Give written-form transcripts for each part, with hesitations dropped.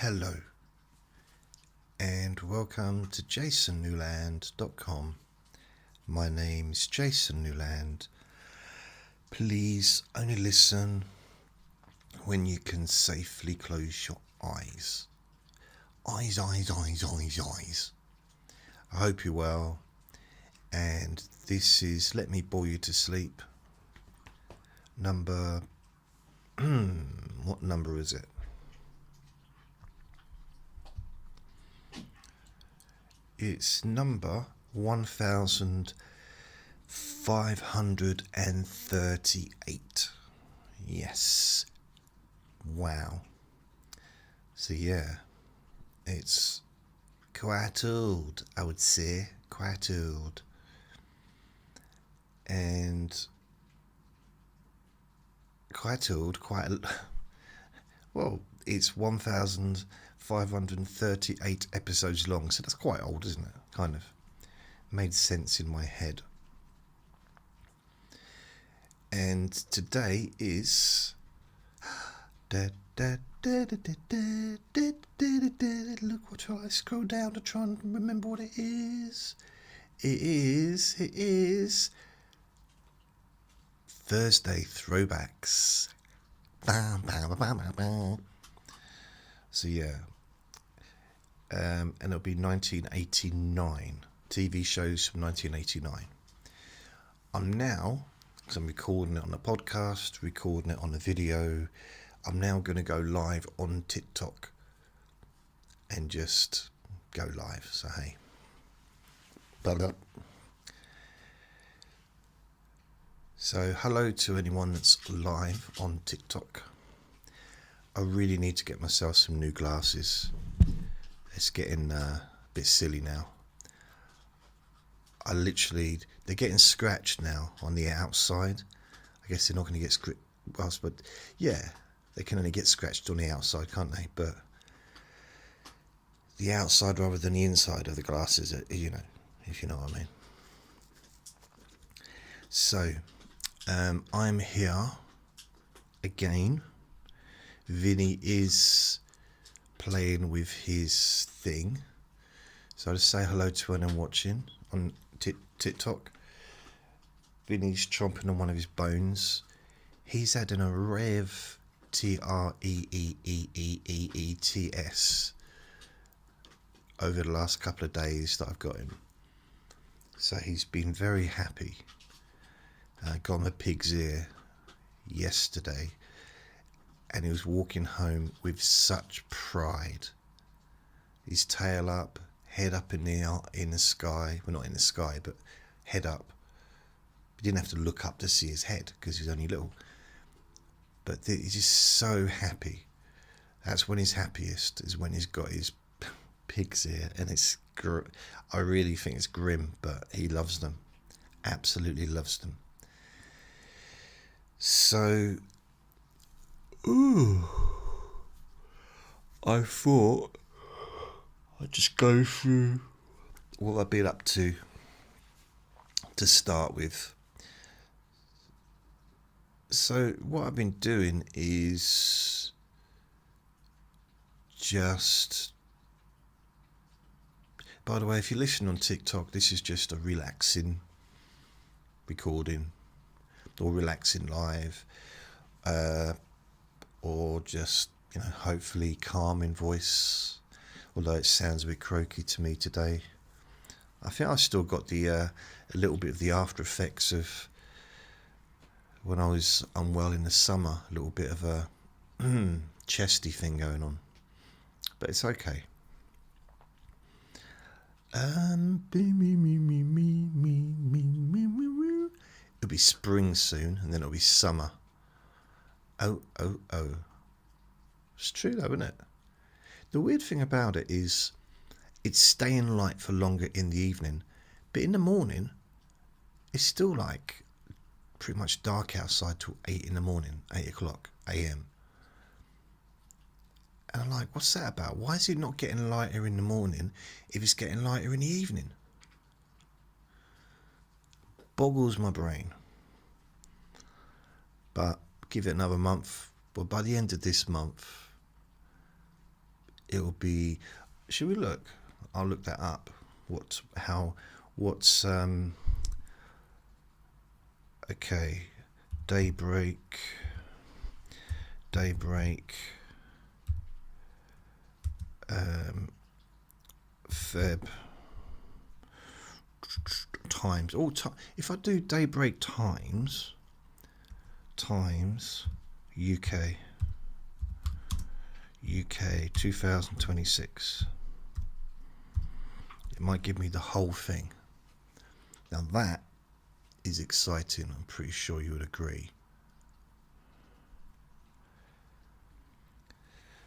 Hello and welcome to jasonnewland.com. My name is Jason Newland. Please only listen when you can safely close your eyes. Eyes. I hope you're well, and this is Let Me Bore You to Sleep. What number is it? It's number 1538. Yes. Wow. So yeah, it's quite old, I would say. Quite old. And well, it's 1538 episodes long, so that's quite old, isn't it? Kind of made sense in my head. And today is look, what I scroll down to try and remember what it is. It is Thursday Throwbacks. So yeah, and it'll be 1989 TV shows from 1989. I'm now, because I'm recording it on a podcast, recording it on a video, I'm now going to go live on TikTok and just go live. So hey, so hello to anyone that's live on TikTok. I really need to get myself some new glasses. It's getting a bit silly now. They're getting scratched now on the outside. I guess they're not going to get scratched, but yeah, they can only get scratched on the outside, can't they? But the outside rather than the inside of the glasses, you know, if you know what I mean. So, I'm here again. Vinny is playing with his thing, so I'll just say hello to anyone watching on TikTok. Vinny's chomping on one of his bones. He's had a rev TREEEEEEETS over the last couple of days that I've got him, so he's been very happy. Got him a pig's ear yesterday, and he was walking home with such pride. His tail up, head up in the sky. Well, not in the sky, but head up. He didn't have to look up to see his head because he's only little. But he's just so happy. That's when he's happiest, is when he's got his pig's ear. And I really think it's grim, but he loves them. Absolutely loves them. So, I thought I'd just go through what I've been up to start with. So what I've been doing is just, by the way, if you listen on TikTok, this is just a relaxing recording or relaxing live, or just, you know, hopefully calming voice, although it sounds a bit croaky to me today. I think I've still got a little bit of the after effects of when I was unwell in the summer, a little bit of a chesty thing going on, but it's okay. It'll be spring soon, and then it'll be summer. Oh. It's true though, isn't it? The weird thing about it is it's staying light for longer in the evening, but in the morning it's still like pretty much dark outside till 8 o'clock a.m. And I'm like, what's that about? Why is it not getting lighter in the morning if it's getting lighter in the evening? Boggles my brain. But give it another month. Well, by the end of this month, it'll be. Should we look? I'll look that up. What's okay, daybreak, Feb times. If I do daybreak times UK 2026, it might give me the whole thing. Now that is exciting. I'm pretty sure you would agree.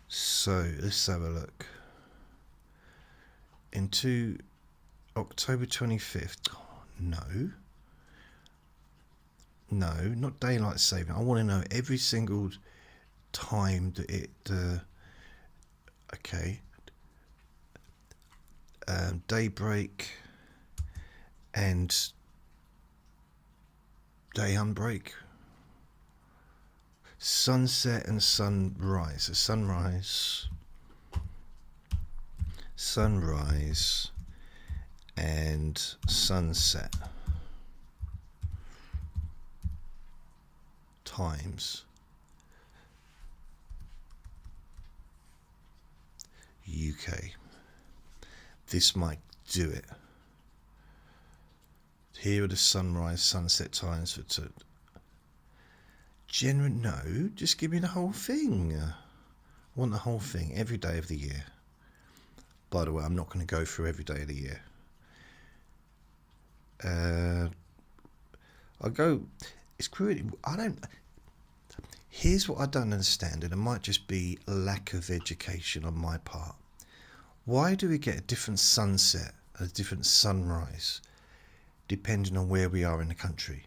So let's have a look. Into October 25th. No, not daylight saving. I want to know every single time that it. Okay. Daybreak and day unbreak. Sunset and sunrise. So sunrise and sunset times UK. This might do it. Here are the sunrise sunset times for no, just give me the whole thing. I want the whole thing every day of the year. By the way, I'm not going to go through every day of the year. I'll go. It's really. Here's what I don't understand, and it might just be a lack of education on my part. Why do we get a different sunset, a different sunrise, depending on where we are in the country?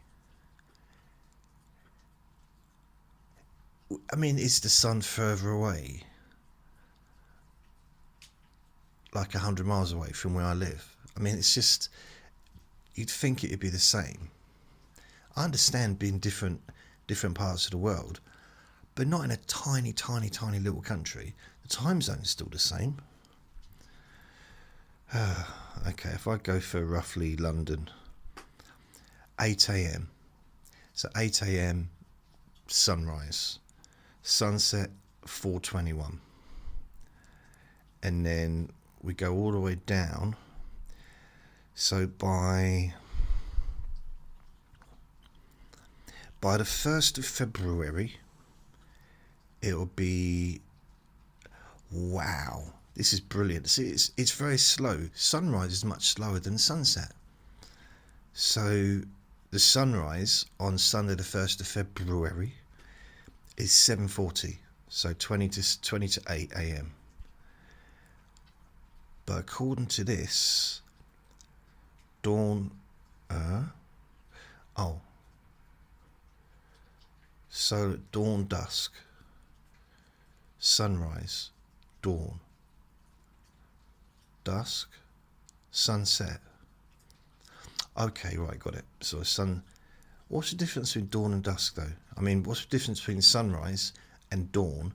I mean, is the sun further away? Like 100 miles away from where I live? I mean, it's just, you'd think it'd be the same. I understand being different parts of the world, but not in a tiny little country. The time zone is still the same. Okay, if I go for roughly London, 8 a.m. So 8 a.m. sunrise, sunset 4:21, and then we go all the way down. So by the 1st of February, it'll be, wow, this is brilliant. See, it's very slow. Sunrise is much slower than sunset. So the sunrise on Sunday the 1st of February is 7:40, so 20 to 8 a.m. But according to this, dawn, so dawn, dusk, sunrise, dawn, dusk, sunset. Okay, right, got it. So what's the difference between dawn and dusk though? I mean, what's the difference between sunrise and dawn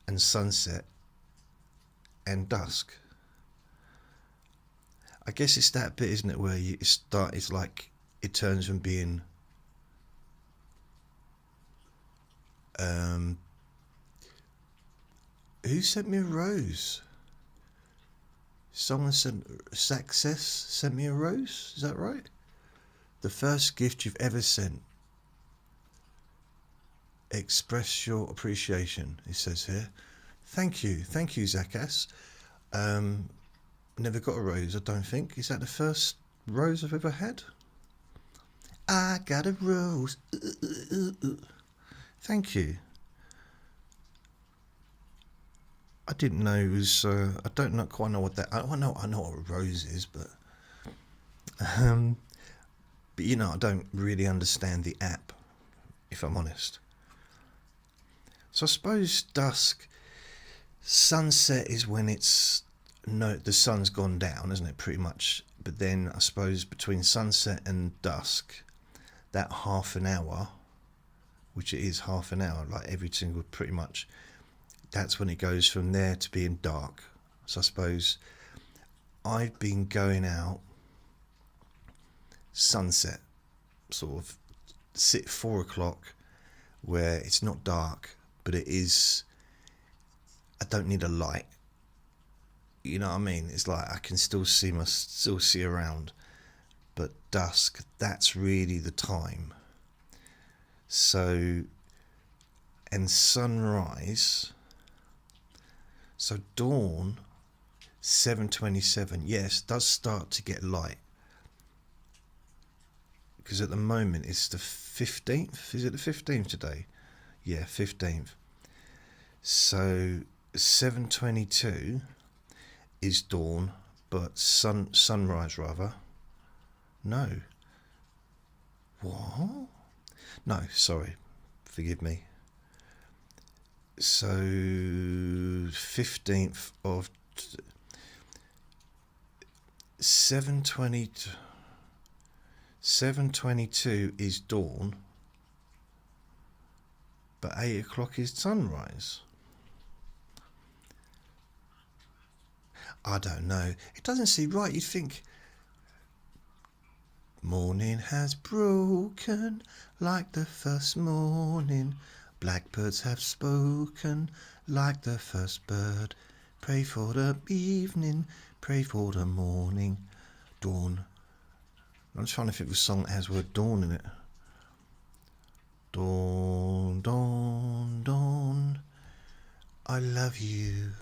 and sunset and dusk? I guess it's that bit, isn't it, where it's like it turns from being who sent me a rose? Someone Success sent me a rose, is that right? The first gift you've ever sent. Express your appreciation, it says here. Thank you, Zackas. Never got a rose, I don't think. Is that the first rose I've ever had? I got a rose. Thank you. I didn't know it was. I don't quite know what that. I know what a rose is, but you know, I don't really understand the app, if I'm honest. So I suppose dusk, sunset is when the sun's gone down, isn't it? Pretty much. But then I suppose between sunset and dusk, that half an hour, which it is half an hour, like every single, pretty much, that's when it goes from there to being dark. So I suppose I've been going out sunset, sort of sit 4 o'clock, where it's not dark, but it is. I don't need a light. You know what I mean? It's like I can still see around, but dusk, that's really the time. So, and sunrise. So dawn, 7:27. Yes, does start to get light. Because at the moment it's the 15th. Is it the 15th today? Yeah, 15th. So 7:22 is dawn, but sunrise rather. No. What? No, sorry. Forgive me. So 15th of 7:22 is dawn, but 8 o'clock is sunrise. I don't know. It doesn't seem right. You'd think morning has broken like the first morning. Blackbirds have spoken like the first bird. Pray for the evening, pray for the morning. Dawn. I'm trying to think of a song that has the word dawn in it. Dawn, dawn, dawn. I love you.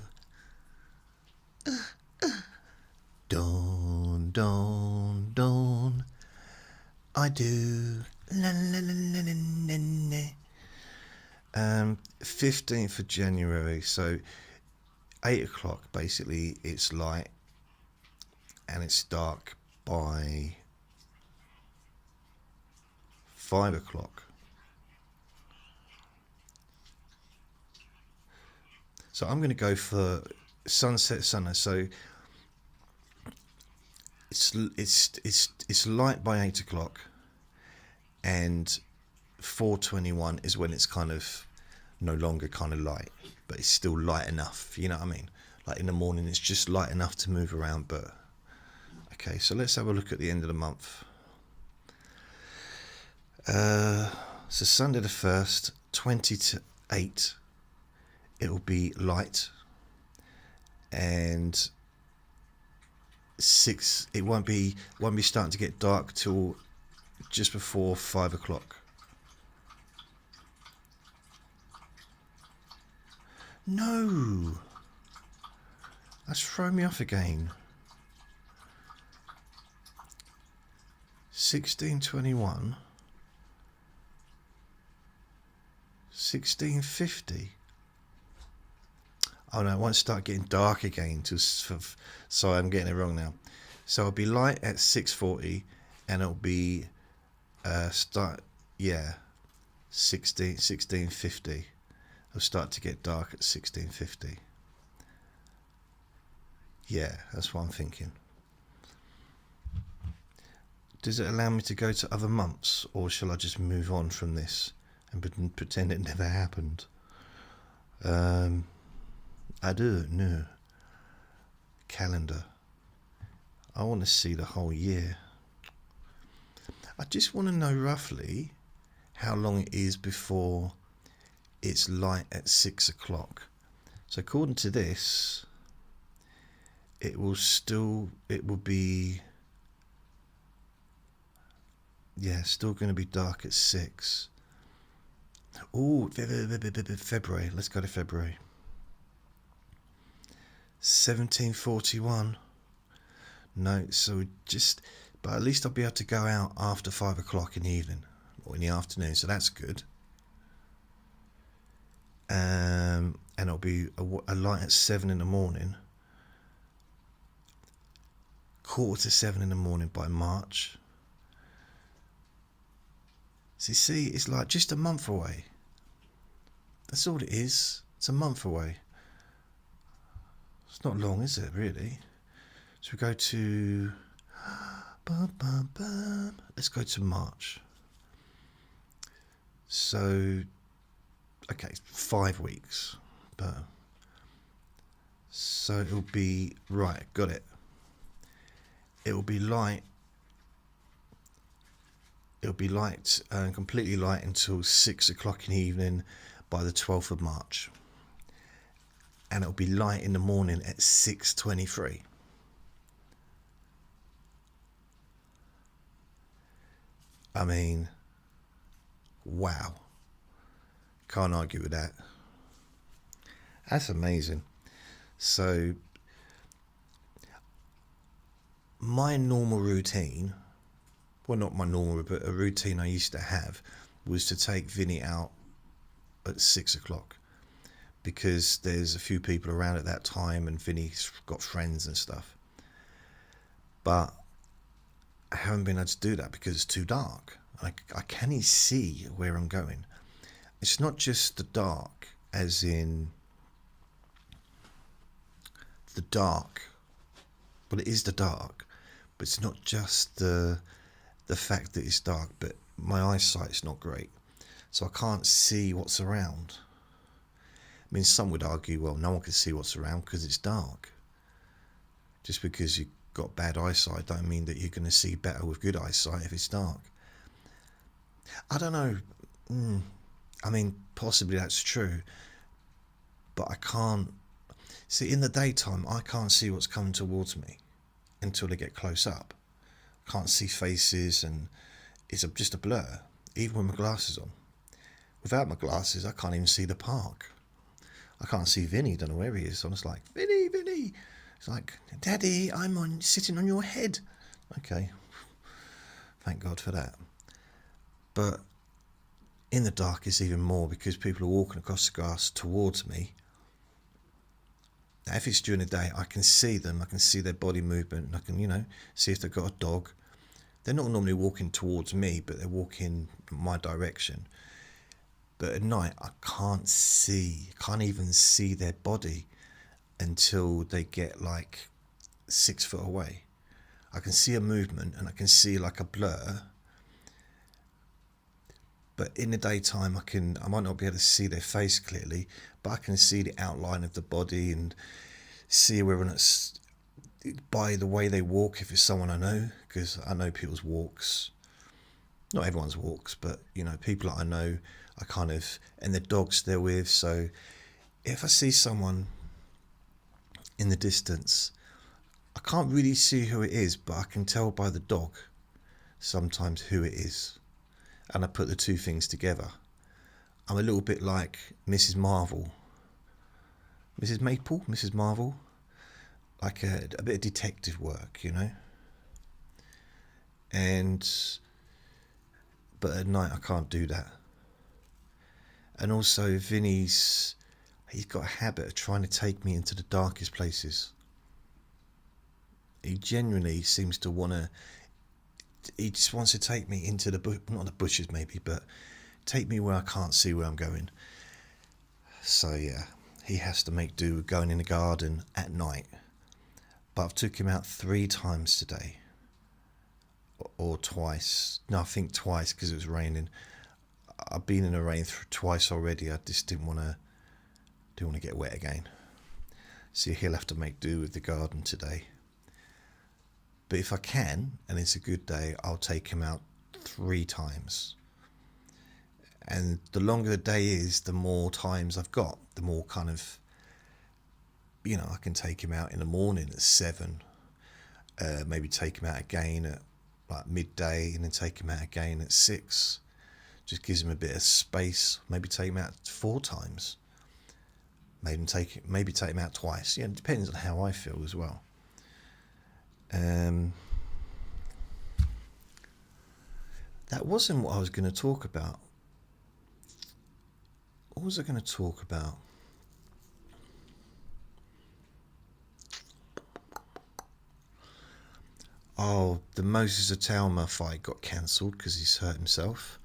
Dawn, dawn, dawn. I do. La, la, la, la, la, la, la. 15th of January, so 8 o'clock basically it's light and it's dark by 5 o'clock. So I'm going to go for sunset sunrise. So it's light by 8 o'clock, and 4:21 is when it's kind of no longer kind of light, but it's still light enough. You know what I mean? Like in the morning, it's just light enough to move around. But okay, so let's have a look at the end of the month. So Sunday the 1st, 20 to 8, it'll be light, and 6. It won't be starting to get dark till just before 5 o'clock. No, that's thrown me off again. 16:21, 16:50. Oh no, it won't start getting dark again till. Sorry, I'm getting it wrong now. So it'll be light at 6:40, and it'll be 16:50. It'll start to get dark at 16:50. Yeah, that's what I'm thinking. Does it allow me to go to other months, or shall I just move on from this and pretend it never happened? I don't know. Calendar. I want to see the whole year. I just want to know roughly how long it is before it's light at 6 o'clock. So according to this, it will be, still going to be dark at 6. Oh, February. Let's go to February. 17:41. No, so but at least I'll be able to go out after 5 o'clock in the evening or in the afternoon, so that's good. And it'll be a light at 7 in the morning, 6:45 in the morning by March. So you see, it's like just a month away. That's all it is. It's a month away. It's not long, is it, really? So we go to... Let's go to March. So, okay, 5 weeks. But So it'll be, right, got it. It'll be light. It'll be light, completely light until 6 o'clock in the evening by the 12th of March. And it'll be light in the morning at 6:23. I mean, wow. Can't argue with that. That's amazing. So, my normal routine, well, not my normal, but a routine I used to have, was to take Vinny out at 6 o'clock. Because there's a few people around at that time and Vinny's got friends and stuff. But I haven't been able to do that because it's too dark. I can't see where I'm going. It's not just the dark, as in the dark. Well, it is the dark, but it's not just the fact that it's dark, but my eyesight's not great. So I can't see what's around. I mean, some would argue, well, no one can see what's around because it's dark. Just because you've got bad eyesight don't mean that you're going to see better with good eyesight if it's dark. I don't know. I mean, possibly that's true. But I can't... See, in the daytime, I can't see what's coming towards me until they get close up. I can't see faces and it's just a blur, even with my glasses on. Without my glasses, I can't even see the park. I can't see Vinny, don't know where he is. So I'm just like, Vinny. It's like, Daddy, I'm sitting on your head. Okay, thank God for that. But in the dark it's even more because people are walking across the grass towards me. Now, if it's during the day, I can see them. I can see their body movement. And I can, see if they've got a dog. They're not normally walking towards me, but they're walking my direction. But at night, I can't even see their body until they get like 6 foot away. I can see a movement and I can see like a blur. But in the daytime, I might not be able to see their face clearly, but I can see the outline of the body and see whether it's by the way they walk, if it's someone I know, because I know people's walks. Not everyone's walks, but, people that I know, and the dogs they're with. So if I see someone in the distance, I can't really see who it is, but I can tell by the dog sometimes who it is. And I put the two things together. I'm a little bit like Mrs. Marvel. Mrs. Maple? Mrs. Marvel? Like a bit of detective work, But at night I can't do that. And also Vinny's, he's got a habit of trying to take me into the darkest places. He genuinely seems to he just wants to take me into not the bushes maybe, but take me where I can't see where I'm going. So yeah, he has to make do with going in the garden at night. But I've took him out 3 times today. Or twice. No, I think twice because it was raining. I've been in the rain twice already. I just didn't want to get wet again. So he'll have to make do with the garden today. But if I can, and it's a good day, I'll take him out 3 times. And the longer the day is, the more times I've got, the more kind of, I can take him out in the morning at 7. Maybe take him out again at like midday, and then take him out again at 6. Just gives him a bit of space. Maybe take him out 4 times. Maybe take him out twice. Yeah, it depends on how I feel as well. That wasn't what I was going to talk about. What was I going to talk about? Oh, the Moses Atalma fight got cancelled because he's hurt himself.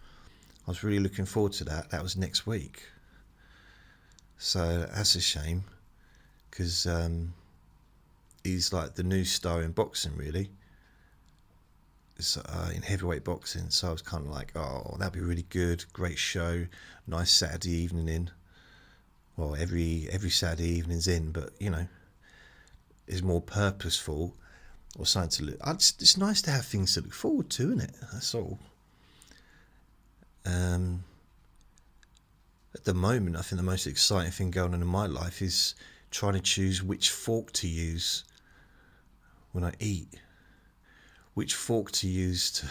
I was really looking forward to that. That was next week. So that's a shame because he's like the new star in boxing, really. It's, in heavyweight boxing. So I was kind of like, oh, that'd be really good. Great show. Nice Saturday evening in. Well, every Saturday evening's in, but is more purposeful or something to look. It's nice to have things to look forward to, isn't it? That's all. At the moment, I think the most exciting thing going on in my life is trying to choose which fork to use when I eat. Which fork to use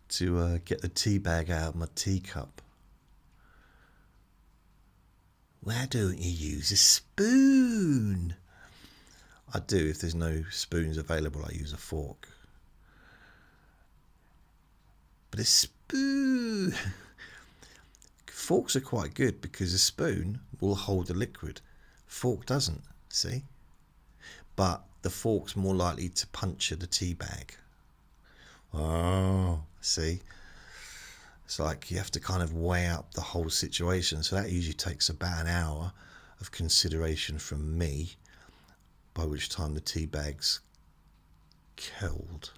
to get the tea bag out of my teacup. Why don't you use a spoon? I do. If there's no spoons available, I use a fork. But a spoon... Forks are quite good because a spoon will hold the liquid. Fork doesn't, see? But the fork's more likely to puncture the tea bag. Oh, see? It's like you have to kind of weigh up the whole situation. So that usually takes about an hour of consideration from me, by which time the tea bag's cold.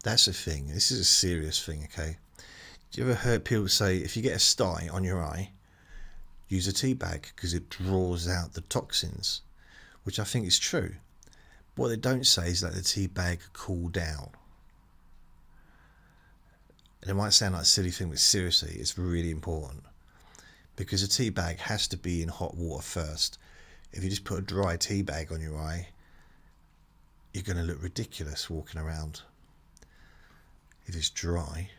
That's the thing. This is a serious thing, okay? Do you ever heard people say, if you get a stye on your eye, use a tea bag because it draws out the toxins, which I think is true. What they don't say is that the tea bag cool down. And it might sound like a silly thing, but seriously, it's really important. Because a tea bag has to be in hot water first. If you just put a dry tea bag on your eye, you're going to look ridiculous walking around. If it's dry.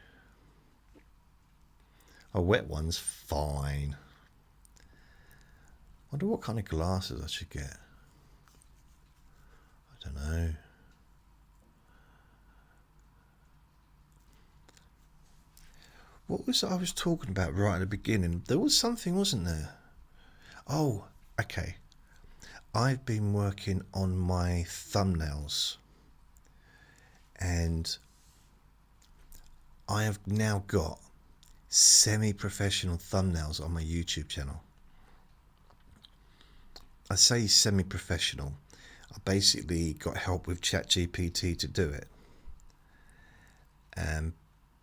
A wet one's fine. Wonder what kind of glasses I should get. I don't know. What was I was talking about right at the beginning? There was something, wasn't there? Oh, okay. I've been working on my thumbnails. And I have now got semi-professional thumbnails on my YouTube channel. I say semi-professional. I basically got help with ChatGPT to do it.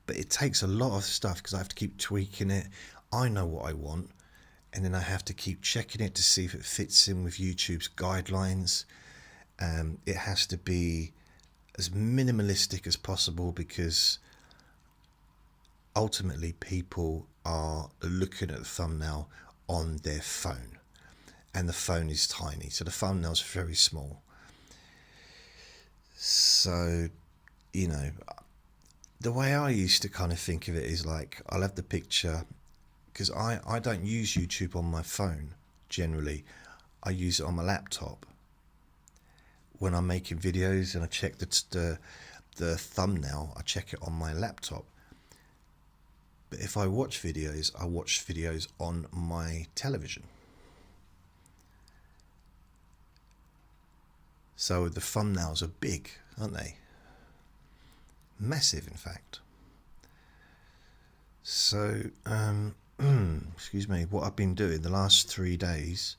But it takes a lot of stuff because I have to keep tweaking it. I know what I want, and then I have to keep checking it to see if it fits in with YouTube's guidelines. It has to be as minimalistic as possible because ultimately people are looking at the thumbnail on their phone, and the phone is tiny, so the thumbnail's very small. So, you know, the way I used to kind of think of it is like, I'll have the picture, because I don't use YouTube on my phone generally. I use it on my laptop when I'm making videos, and I check the thumbnail. I check it on my laptop. But if I watch videos, I watch videos on my television. So the thumbnails are big, aren't they? Massive, in fact. So, excuse me, what I've been doing the last 3 days,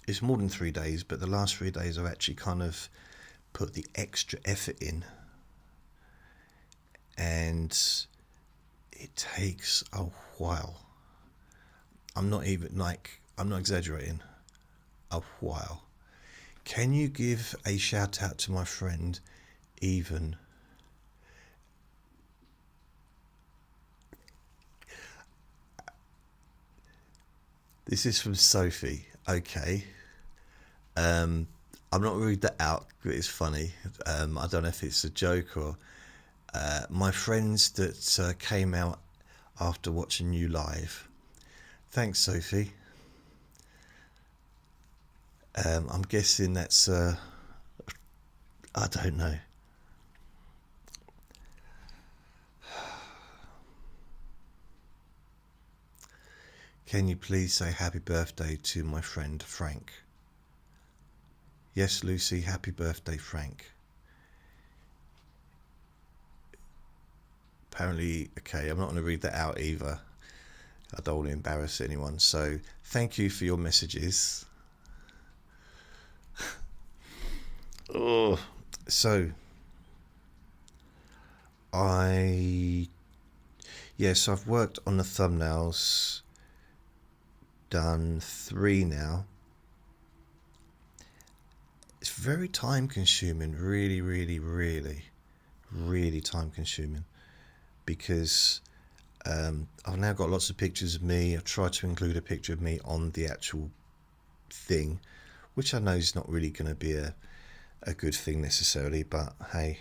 it's more than 3 days, but the last 3 days I've actually kind of put the extra effort in. And it takes a while. I'm not exaggerating. A while. Can you give a shout out to my friend, Even? This is from Sophie. Okay. I'm not going to read that out, but it's funny. I don't know if it's a joke or... my friends that came out after watching you live. Thanks, Sophie. I'm guessing that's... I don't know. Can you please say happy birthday to my friend Frank? Yes, Lucy, happy birthday, Frank. Apparently, okay, I'm not going to read that out either. I don't want to embarrass anyone. So, thank you for your messages. Oh, so I've worked on the thumbnails done 3 now. It's very time consuming, really time consuming, because I've now got lots of pictures of me. I've tried to include a picture of me on the actual thing, which I know is not really going to be a good thing necessarily, but hey,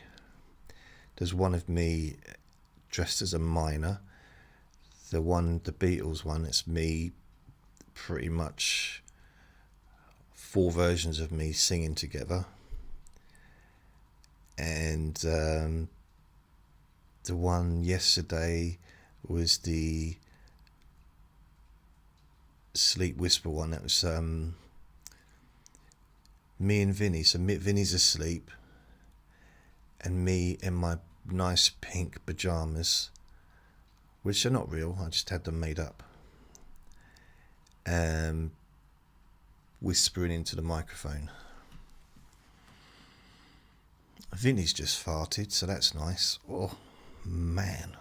there's one of me dressed as a miner. The Beatles one, it's me, pretty much 4 versions of me singing together. And the one yesterday was the Sleep Whisper one. That was me and Vinny. So Vinny's asleep, and me in my nice pink pajamas, which are not real, I just had them made up, whispering into the microphone. Vinny's just farted, so that's nice. Oh, man.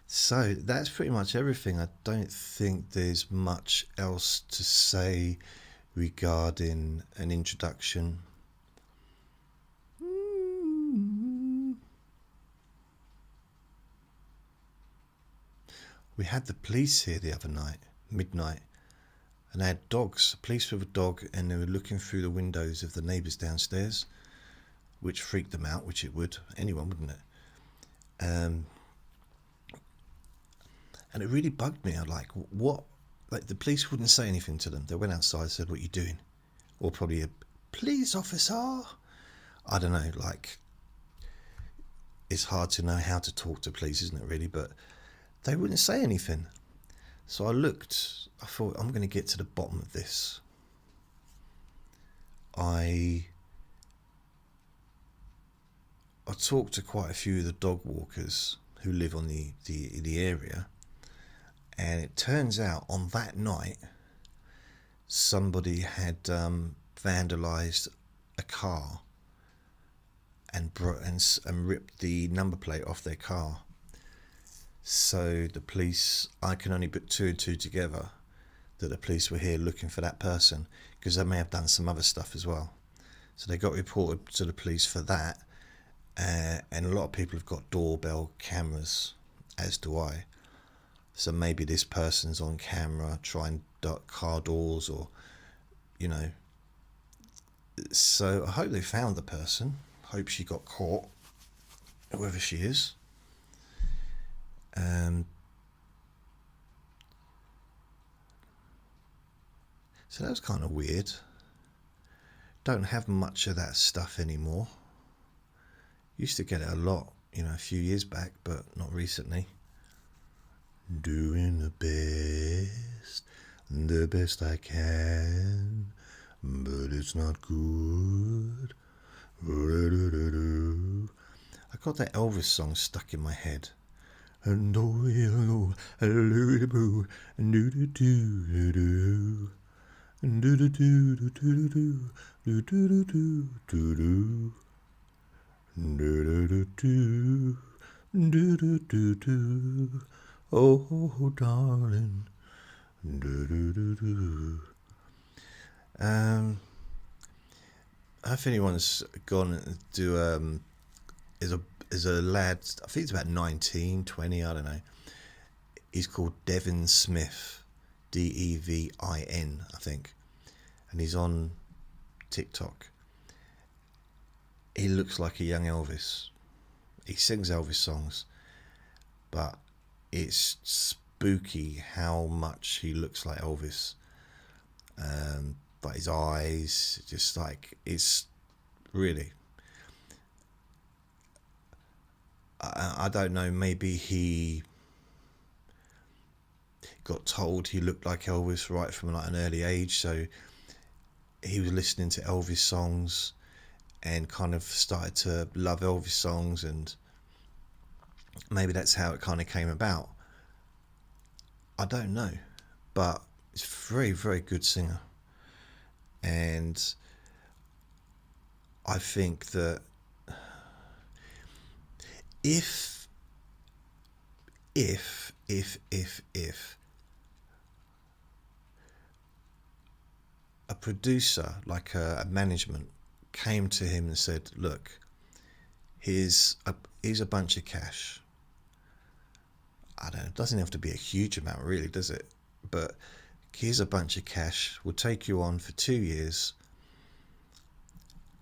So that's pretty much everything. I don't think there's much else to say regarding an introduction. We had the police here the other night, midnight, and they had dogs. The police with a dog, and they were looking through the windows of the neighbours downstairs, which freaked them out, which it would. Anyone, wouldn't it? And it really bugged me. I'm like, what? Like, the police wouldn't say anything to them. They went outside and said, "What are you doing?" Or probably a police officer. I don't know, like, it's hard to know how to talk to police, isn't it, really? But they wouldn't say anything. So I looked, I thought, I'm going to get to the bottom of this. I talked to quite a few of the dog walkers who live on the area, and it turns out on that night somebody had vandalised a car and ripped the number plate off their car. So the police, I can only put 2 and 2 together, that the police were here looking for that person, because they may have done some other stuff as well. So they got reported to the police for that, and a lot of people have got doorbell cameras, as do I. So maybe this person's on camera trying car doors, or, you know. So I hope they found the person. Hope she got caught, whoever she is. So that was kind of weird. Don't have much of that stuff anymore. Used to get it a lot, you know, a few years back, but not recently. Doing the best I can, but it's not good. I got that Elvis song stuck in my head. And oh, do do do do do. Oh, darling. If anyone's gone to is a lad, I think he's about 19, 20, I don't know. He's called Devin Smith, Devin, I think, and he's on TikTok. He looks like a young Elvis. He sings Elvis songs, but it's spooky how much he looks like Elvis. But his eyes, just like, it's really, I don't know, maybe he got told he looked like Elvis right from like an early age, so he was listening to Elvis songs and kind of started to love Elvis songs, and maybe that's how it kind of came about. I don't know, but he's a very, very good singer, and I think that if if a producer, like a management, came to him and said, look, here's a bunch of cash. I don't know, it doesn't have to be a huge amount really, does it? But here's a bunch of cash, we'll take you on for 2 years,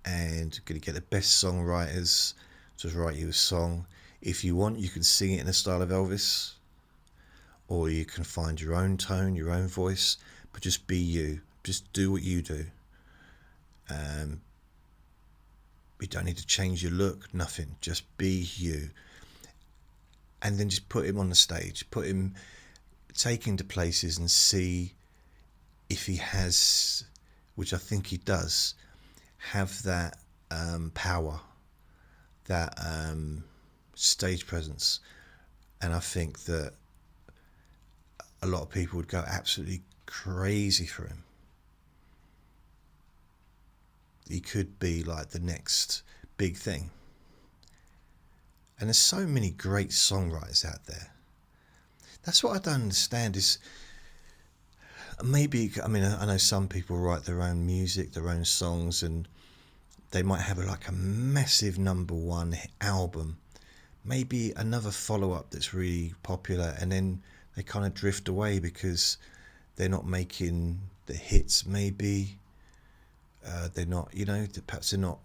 and you're going to get the best songwriters to write you a song. If you want, you can sing it in the style of Elvis, or you can find your own tone, your own voice, but just be you. Just do what you do. You don't need to change your look, nothing. Just be you. And then just put him on the stage. Put him, take him to places and see if he has, which I think he does, have that power, that stage presence. And I think that a lot of people would go absolutely crazy for him. He could be like the next big thing. And there's so many great songwriters out there. That's what I don't understand is, maybe, I mean, I know some people write their own music, their own songs, and they might have like a massive #1 album, maybe another follow-up that's really popular, and then they kind of drift away because they're not making the hits, maybe. They're not, perhaps they're not,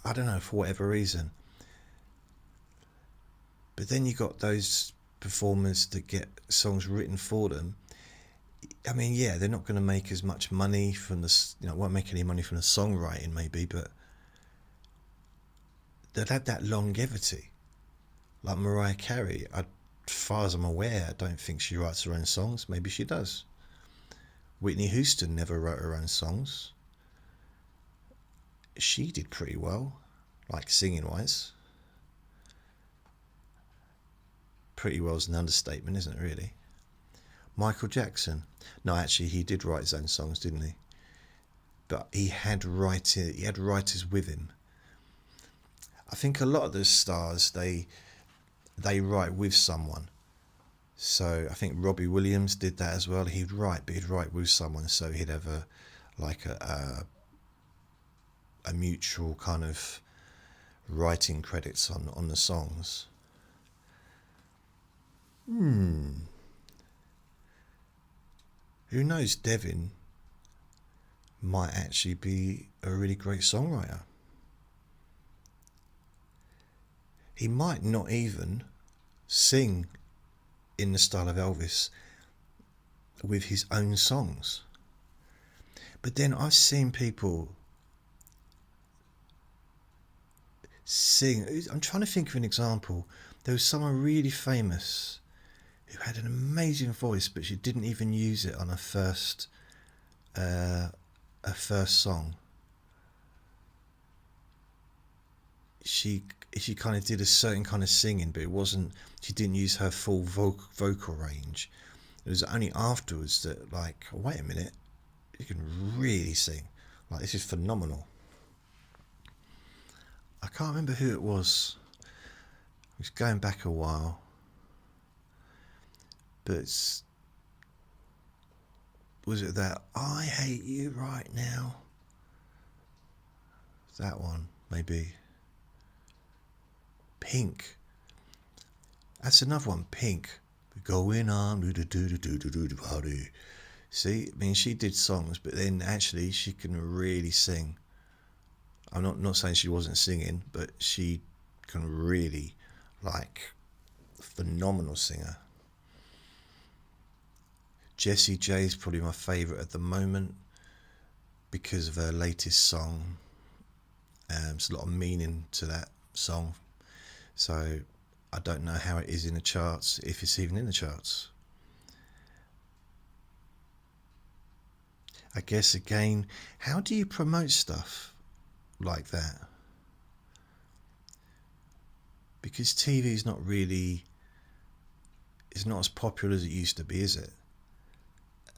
I don't know, for whatever reason. But then you got those performers that get songs written for them. I mean, yeah, they're not going to make as much money from the, won't make any money from the songwriting maybe, but they'll have that longevity. Like Mariah Carey, as far as I'm aware, I don't think she writes her own songs. Maybe she does. Whitney Houston never wrote her own songs. She did pretty well, like singing-wise. Pretty well's an understatement, isn't it, really? Michael Jackson. No, actually, he did write his own songs, didn't he? But he had writers with him. I think a lot of the stars, they write with someone. So I think Robbie Williams did that as well. He'd write with someone, so he'd have a mutual kind of writing credits on the songs. Who knows? Devin might actually be a really great songwriter. He might not even sing in the style of Elvis with his own songs. But then I've seen people sing. I'm trying to think of an example. There was someone really famous who had an amazing voice, but she didn't even use it on her first song. She kind of did a certain kind of singing, but it wasn't. She didn't use her full vocal range. It was only afterwards that, like, oh, wait a minute, you can really sing. Like, this is phenomenal. I can't remember who it was. It was going back a while. But was it that I Hate You Right Now? That one, maybe. Pink. That's another one, Pink. Going on, do-do-do-do-do-do-do-do. See, I mean, she did songs, but then actually she can really sing. I'm not saying she wasn't singing, but she can really, like, phenomenal singer. Jessie J is probably my favourite at the moment because of her latest song. There's a lot of meaning to that song. So I don't know how it is in the charts, if it's even in the charts. I guess, again, how do you promote stuff like that? Because TV is not really, it's not as popular as it used to be, is it?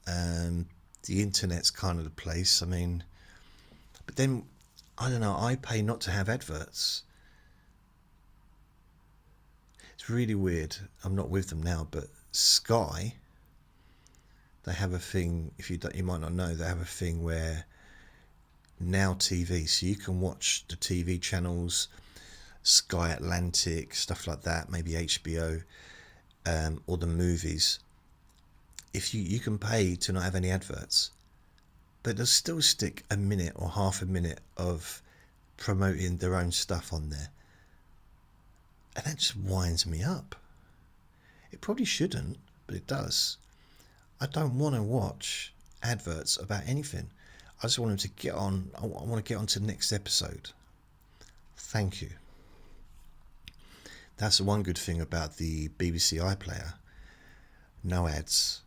The internet's kind of the place. I mean, but then, I don't know, I pay not to have adverts. It's really weird. I'm not with them now, but Sky, they have a thing, if you don't, you might not know, they have a thing where Now TV, so you can watch the TV channels, Sky Atlantic, stuff like that, maybe HBO, or the movies. If you can pay to not have any adverts, but they'll still stick a minute or half a minute of promoting their own stuff on there. And that just winds me up. It probably shouldn't, but it does. I don't want to watch adverts about anything. I just want them to get on. I want to get on to the next episode. Thank you. That's the one good thing about the BBC iPlayer. No ads.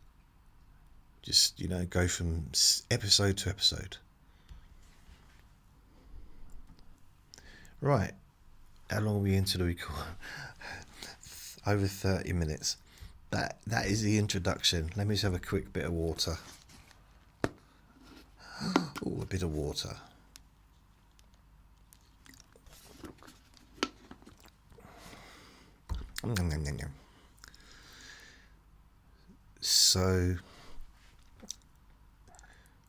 Just, go from episode to episode. Right. How long are we into the record? Over 30 minutes. That is the introduction. Let me just have a quick bit of water. Oh, a bit of water. So,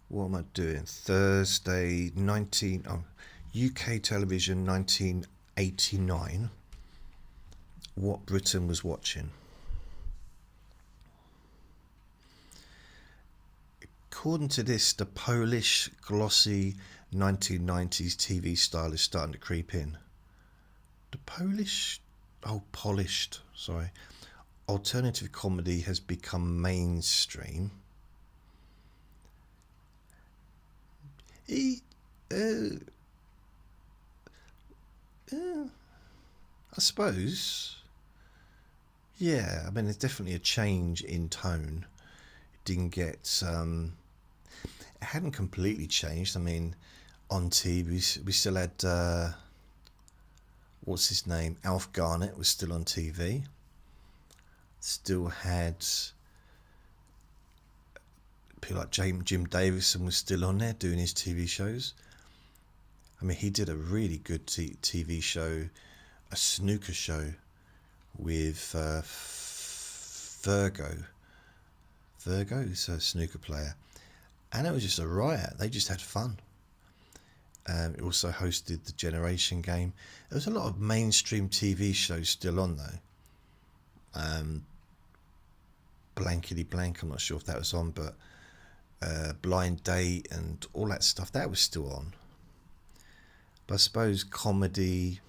what am I doing? Thursday, UK television, 1989. What Britain was watching. According to this, the Polish glossy 1990s TV style is starting to creep in. The polished, sorry. Alternative comedy has become mainstream. I suppose. Yeah, I mean, there's definitely a change in tone. It didn't get... it hadn't completely changed. I mean, on TV, we still had... what's his name? Alf Garnett was still on TV. Still had... people like Jim Davison was still on there doing his TV shows. I mean, he did a really good TV show, a snooker show with Virgo. Virgo is a snooker player. And it was just a riot. They just had fun. It also hosted the Generation Game. There was a lot of mainstream TV shows still on, though. Blankety Blank, I'm not sure if that was on, but Blind Date and all that stuff, that was still on. But I suppose comedy...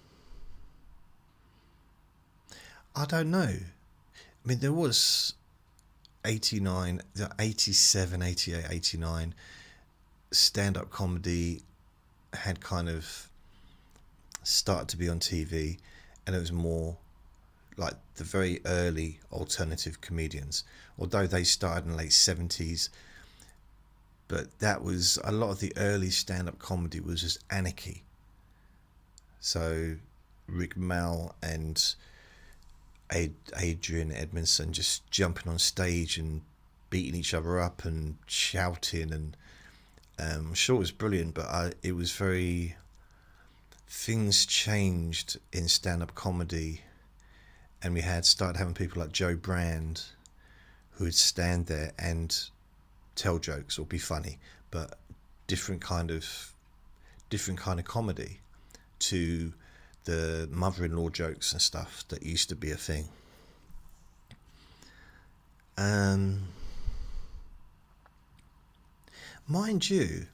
I don't know. I mean, there was 89, 87, 88, 89, stand-up comedy had kind of started to be on TV, and it was more like the very early alternative comedians, although they started in the late 70s. But that was, a lot of the early stand-up comedy was just anarchy. So Rick Mal and Adrian Edmondson just jumping on stage and beating each other up and shouting, and I'm sure it was brilliant, but it was very... Things changed in stand-up comedy, and we started having people like Joe Brand who would stand there and tell jokes or be funny, but different kind of comedy to the mother-in-law jokes and stuff that used to be a thing. Mind you,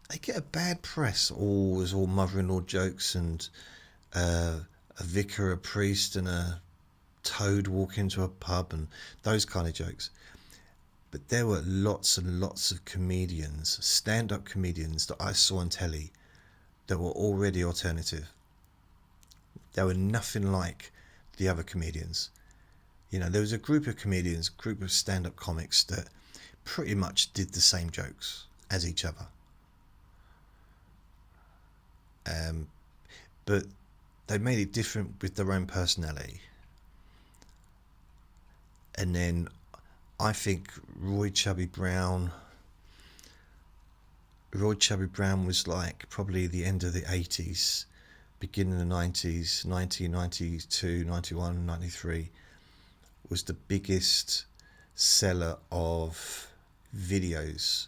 they get a bad press. There's all mother-in-law jokes, and a vicar, a priest, and a toad walk into a pub, and those kind of jokes. But there were lots and lots of comedians, stand-up comedians that I saw on telly that were already alternative. They were nothing like the other comedians. There was a group of comedians, a group of stand-up comics that pretty much did the same jokes as each other. But they made it different with their own personality. And then I think Roy Chubby Brown was like probably the end of the 80s, beginning of the 90s, 1992, 91, 93, was the biggest seller of videos.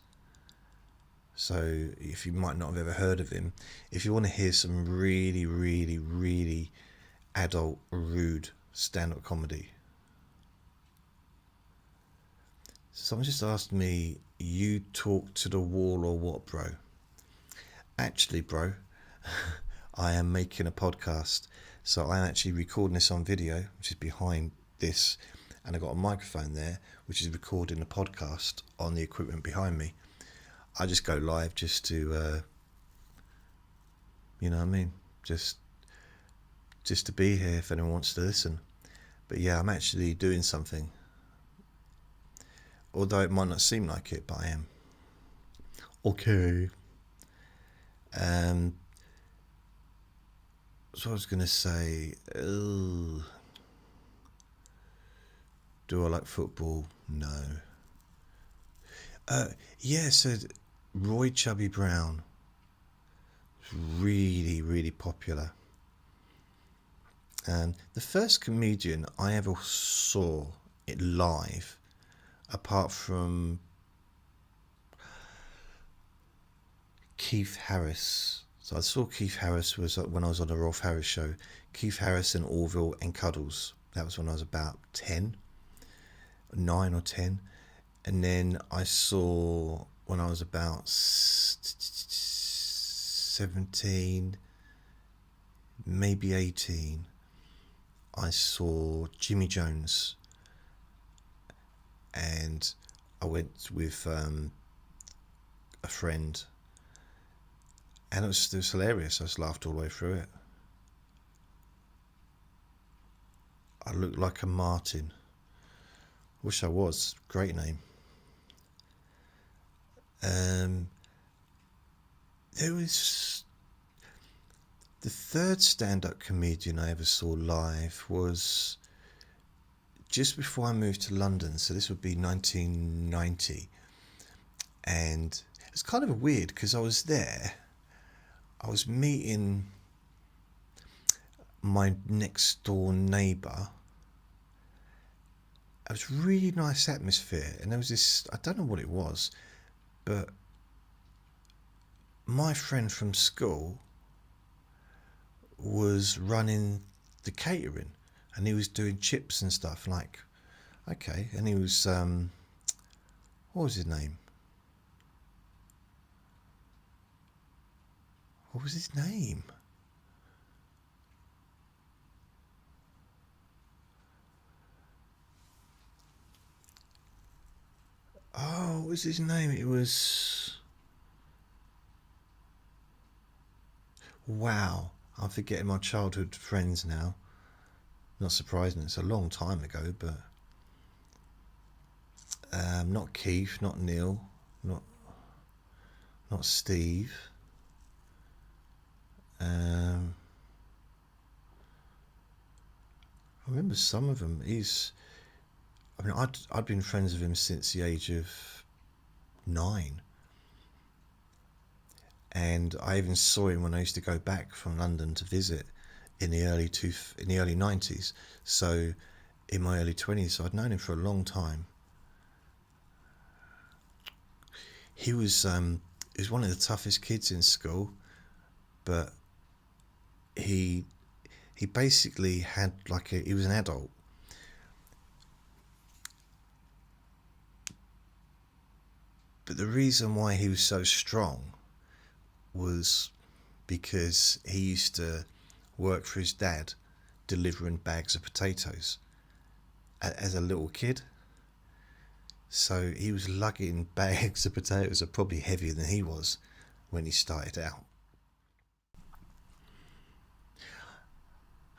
So if you might not have ever heard of him, if you want to hear some really, really, really adult, rude stand-up comedy. Someone just asked me, you talk to the wall or what, bro? Actually, bro, I am making a podcast. So I'm actually recording this on video, which is behind this. And I've got a microphone there, which is recording the podcast on the equipment behind me. I just go live just to, you know what I mean? Just to be here if anyone wants to listen. But yeah, I'm actually doing something. Although it might not seem like it, but I am. Okay. So I was going to say, do I like football? No. Yeah, so Roy Chubby Brown was really, really popular. The first comedian I ever saw it live, apart from Keith Harris. So I saw Keith Harris was when I was on the Rolf Harris show. Keith Harris and Orville and Cuddles. That was when I was about 9 or 10. And then I saw when I was about 17, maybe 18, I saw Jimmy Jones. And I went with a friend. And it was hilarious. I just laughed all the way through it. I looked like a Martin. Wish I was. Great name. There was the third stand-up comedian I ever saw live was just before I moved to London. So this would be 1990, and it's kind of weird because I was there. I was meeting my next door neighbour. It was really nice atmosphere, and there was this, I don't know what it was, but my friend from school was running the catering, and he was doing chips and stuff, like, okay, and he was, what was his name? What was his name? Oh, what was his name? It was... Wow, I'm forgetting my childhood friends now. Not surprising, it's a long time ago, but... not Keith, not Neil, not Steve. I remember some of them. I'd been friends with him since the age of 9, and I even saw him when I used to go back from London to visit in the early 90s. So in my early 20s, so I'd known him for a long time. He was one of the toughest kids in school, but he basically had he was an adult. But the reason why he was so strong was because he used to work for his dad delivering bags of potatoes as a little kid. So he was lugging bags of potatoes that are probably heavier than he was when he started out.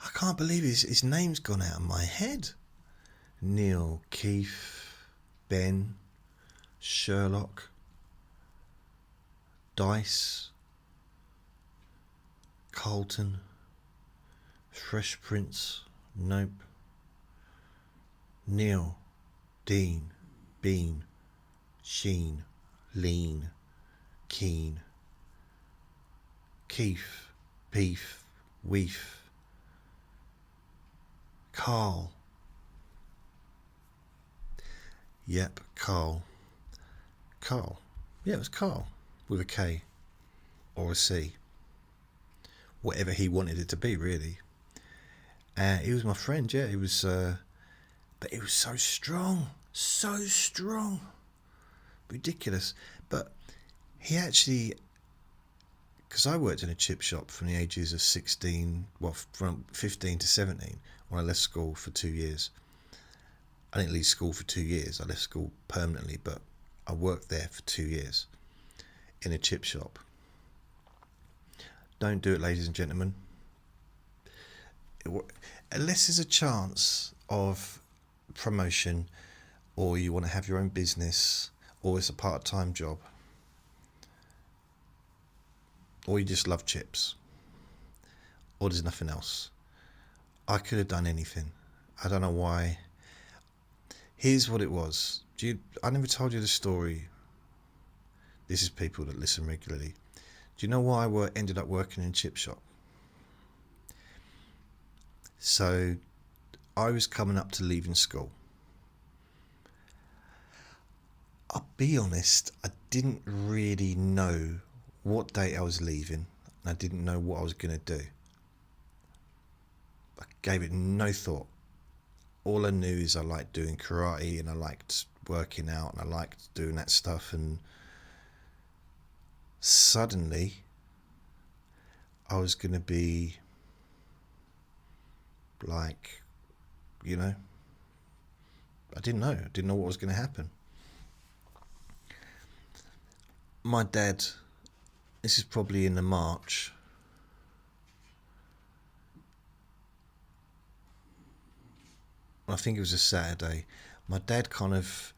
I can't believe his name's gone out of my head. Neil, Keith, Ben, Sherlock, Dice, Carlton, Fresh Prince, nope. Neil, Dean, Bean, Sheen, Lean, Keen, Keith, Beef, Weef, Carl. Yep, Carl. Carl. Yeah, it was Carl with a K or a C. Whatever he wanted it to be, really. He was my friend, yeah. He was, but he was so strong. Ridiculous. But he actually, because I worked in a chip shop from the ages of 16, well, from 15 to 17, when I left school for 2 years. I didn't leave school for 2 years. I left school permanently, but I worked there for 2 years in a chip shop. Don't do it, ladies and gentlemen. Unless there's a chance of promotion, or you want to have your own business, or it's a part-time job, or you just love chips, or there's nothing else. I could have done anything. I don't know why. Here's what it was. I never told you the story. This is people that listen regularly. Do you know why I ended up working in a chip shop? So I was coming up to leaving school. I'll be honest, I didn't really know what date I was leaving, and I didn't know what I was going to do. I gave it no thought. All I knew is I liked doing karate, and I liked working out, and I liked doing that stuff, and suddenly I was going to be like, I didn't know what was going to happen. My dad, this is probably in the March, I think it was a Saturday. My dad kind of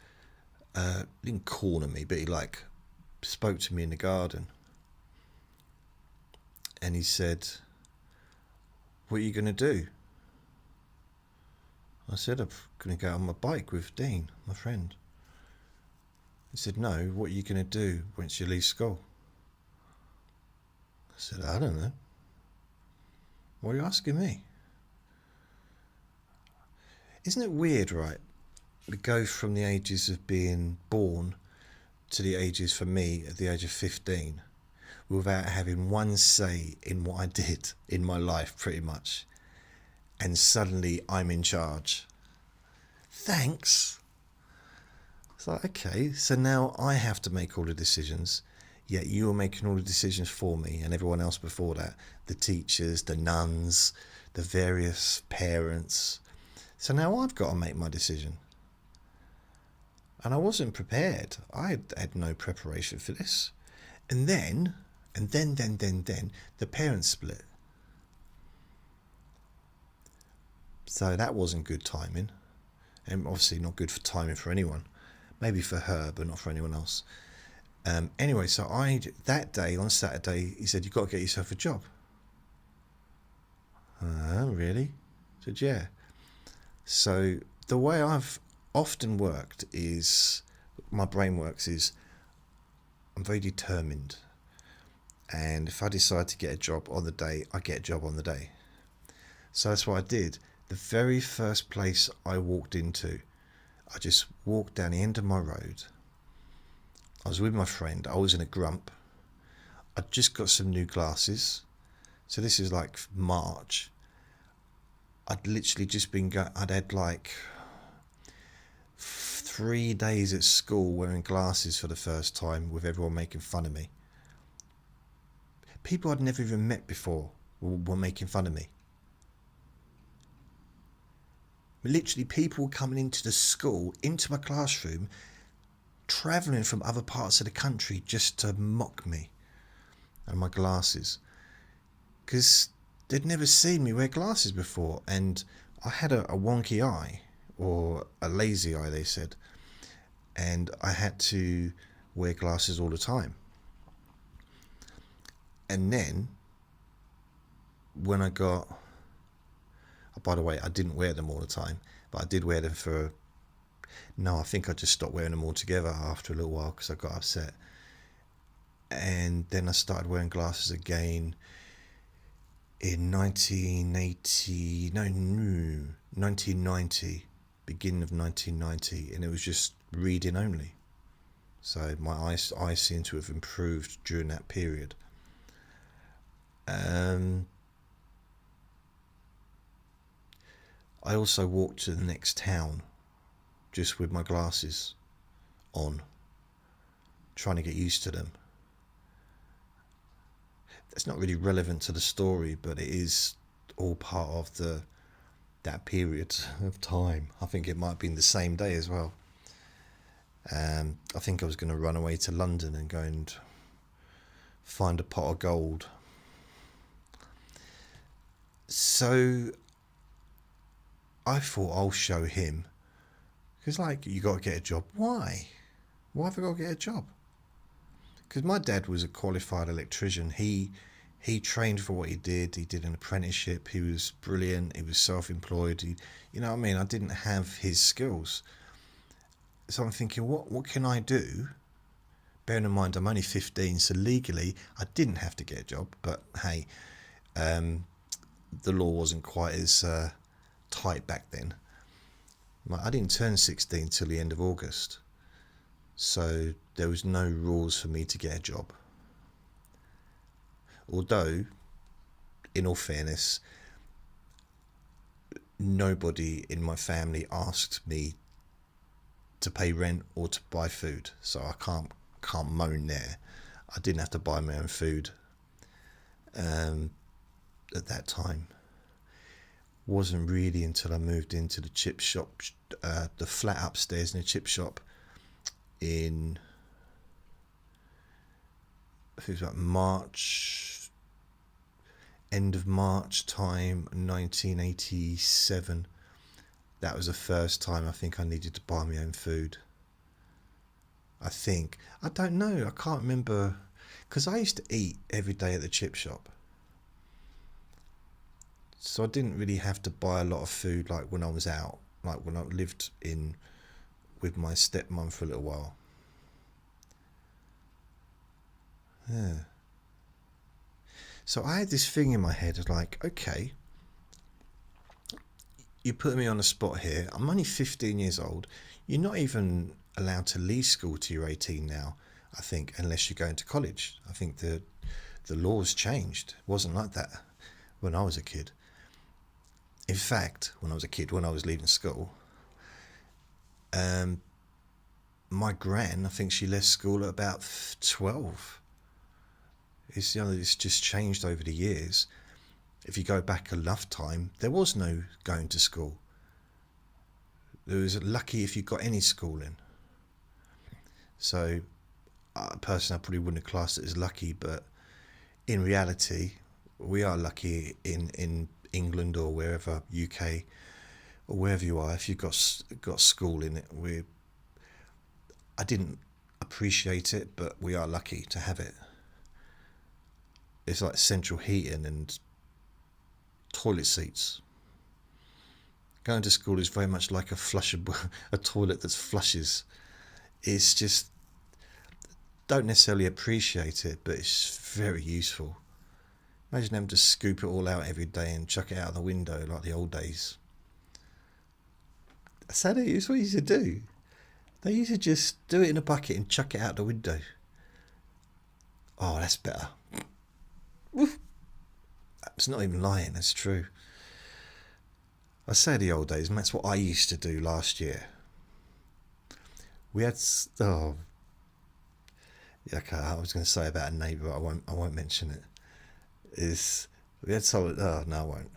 didn't corner me, but he spoke to me in the garden, and he said, "What are you going to do?" I said, "I'm going to go on my bike with Dean, my friend." He said, "No, what are you going to do once you leave school?" I said, "I don't know." "What are you asking me?" Isn't it weird, right? We go from the ages of being born to the ages, for me, at the age of 15, without having one say in what I did in my life, pretty much. And suddenly I'm in charge. Thanks. It's like, okay, so now I have to make all the decisions, yet you are making all the decisions for me and everyone else before that, the teachers, the nuns, the various parents. So now I've got to make my decision. And I wasn't prepared. I had no preparation for this. And then, the parents split. So that wasn't good timing. And obviously not good for timing for anyone. Maybe for her, but not for anyone else. Anyway, so that day, on Saturday, he said, "You've got to get yourself a job." Really? I said, "Yeah." So the way I've often worked is, my brain works is, I'm very determined. And if I decide to get a job on the day, I get a job on the day. So that's what I did. The very first place I walked into, I just walked down the end of my road. I was with my friend. I was in a grump. I'd just got some new glasses. So this is like March. I'd literally just been I'd had 3 days at school wearing glasses for the first time, with everyone making fun of me. People I'd never even met before were making fun of me. Literally, people were coming into the school, into my classroom, travelling from other parts of the country just to mock me and my glasses. Because they'd never seen me wear glasses before, and I had a wonky eye, or a lazy eye, they said, and I had to wear glasses all the time. And then when I got, by the way, I didn't wear them all the time, but I did wear them I think I just stopped wearing them altogether after a little while because I got upset. And then I started wearing glasses again. in 1990, beginning of 1990, and it was just reading only. So my eyes seem to have improved during that period. I also walked to the next town just with my glasses on, trying to get used to them. That's not really relevant to the story, but it is all part of that period of time. I think it might have been the same day as well. I think I was going to run away to London and go and find a pot of gold. So I thought I'll show him, because like, you got to get a job. Why have I got to get a job? Because my dad was a qualified electrician. He trained for what he did. He did an apprenticeship. He was brilliant. He was self-employed. You know what I mean? I didn't have his skills. So I'm thinking, what can I do? Bearing in mind I'm only 15, so legally I didn't have to get a job. But hey, the law wasn't quite as tight back then. I didn't turn 16 till the end of August. So there was no rules for me to get a job. Although, in all fairness, nobody in my family asked me to pay rent or to buy food, so I can't moan there. I didn't have to buy my own food at that time. Wasn't really until I moved into the chip shop, the flat upstairs in the chip shop in, I think it was about end of March time, 1987. That was the first time I think I needed to buy my own food. I don't know, I can't remember, because I used to eat every day at the chip shop. So I didn't really have to buy a lot of food like when I was out, like when I lived in with my stepmom for a little while. Yeah. So I had this thing in my head of like, okay, you put me on the spot here. I'm only 15 years old. You're not even allowed to leave school till you're 18 now, I think, unless you're going to college. I think the laws changed. It wasn't like that when I was a kid. In fact, when I was a kid, when I was leaving school, my gran, I think she left school at about 12. It's just changed over the years. If you go back enough time, there was no going to school. There was lucky if you got any schooling. So, personally, I probably wouldn't have classed it as lucky, but in reality, we are lucky in England or wherever, UK or wherever you are. If you've got school in it, I didn't appreciate it, but we are lucky to have it. It's like central heating and toilet seats. Going to school is very much like a toilet that flushes. It's just, don't necessarily appreciate it, but it's very useful. Imagine having to scoop it all out every day and chuck it out the window like the old days. That's what they used to do. They used to just do it in a bucket and chuck it out the window. Oh, that's better. Woof. That's not even lying, that's true. I say the old days, and that's what I used to do last year. We had, I was going to say about a neighbour, but I won't mention it. We had solid. Oh no, I won't.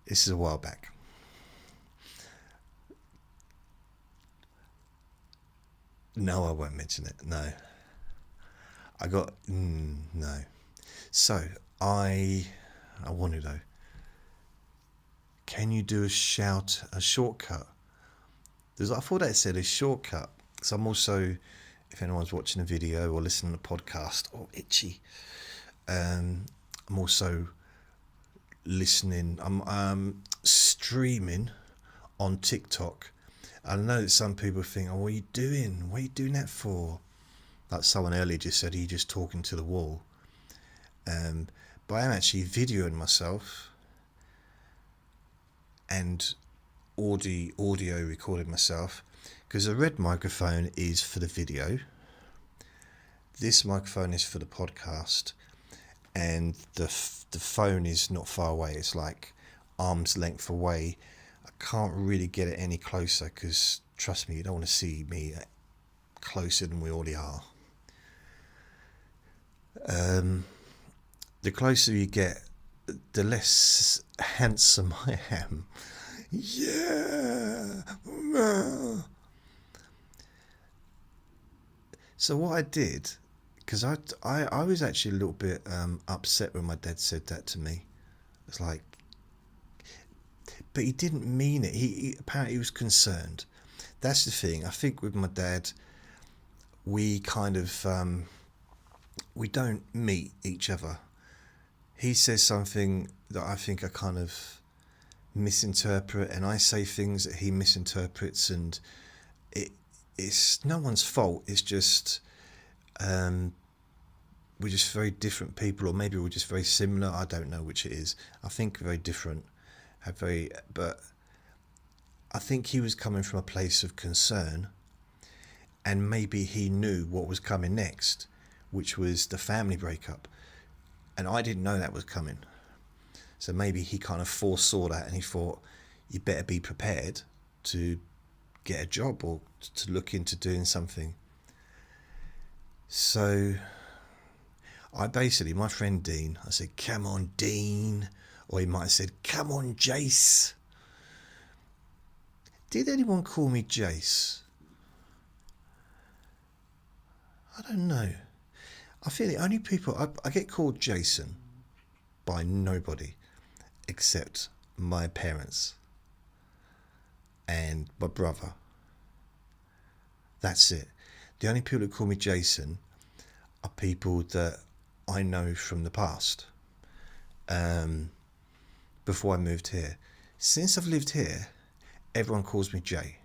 This is a while back. No, I won't mention it. No. No. So I want to know. Can you do a shortcut? I thought that said a shortcut. So I'm also, if anyone's watching a video or listening to a podcast, itchy. I'm also listening. I'm streaming on TikTok. I know that some people think, what are you doing? What are you doing that for? Like someone earlier just said, are you just talking to the wall? But I am actually videoing myself and audio recording myself, because the red microphone is for the video. This microphone is for the podcast, and the phone is not far away. It's like arm's length away. I can't really get it any closer because, trust me, you don't want to see me closer than we already are. The closer you get, the less handsome I am. Yeah. So what I did, because I was actually a little bit upset when my dad said that to me. It's like, but he didn't mean it. He apparently he was concerned. That's the thing. I think with my dad, we kind of we don't meet each other. He says something that I think I kind of misinterpret, and I say things that he misinterprets, and it's no one's fault. It's just we're just very different people, or maybe we're just very similar. I don't know which it is. I think very different, but I think he was coming from a place of concern, and maybe he knew what was coming next, which was the family breakup. And I didn't know that was coming. So maybe he kind of foresaw that, and he thought, you better be prepared to get a job or to look into doing something. So I basically, my friend Dean, I said, come on, Dean. Or he might have said, come on, Jace. Did anyone call me Jace? I don't know. I feel the only people I get called Jason by nobody except my parents and my brother. That's it. The only people who call me Jason are people that I know from the past. Before I moved here. Since I've lived here, everyone calls me Jay.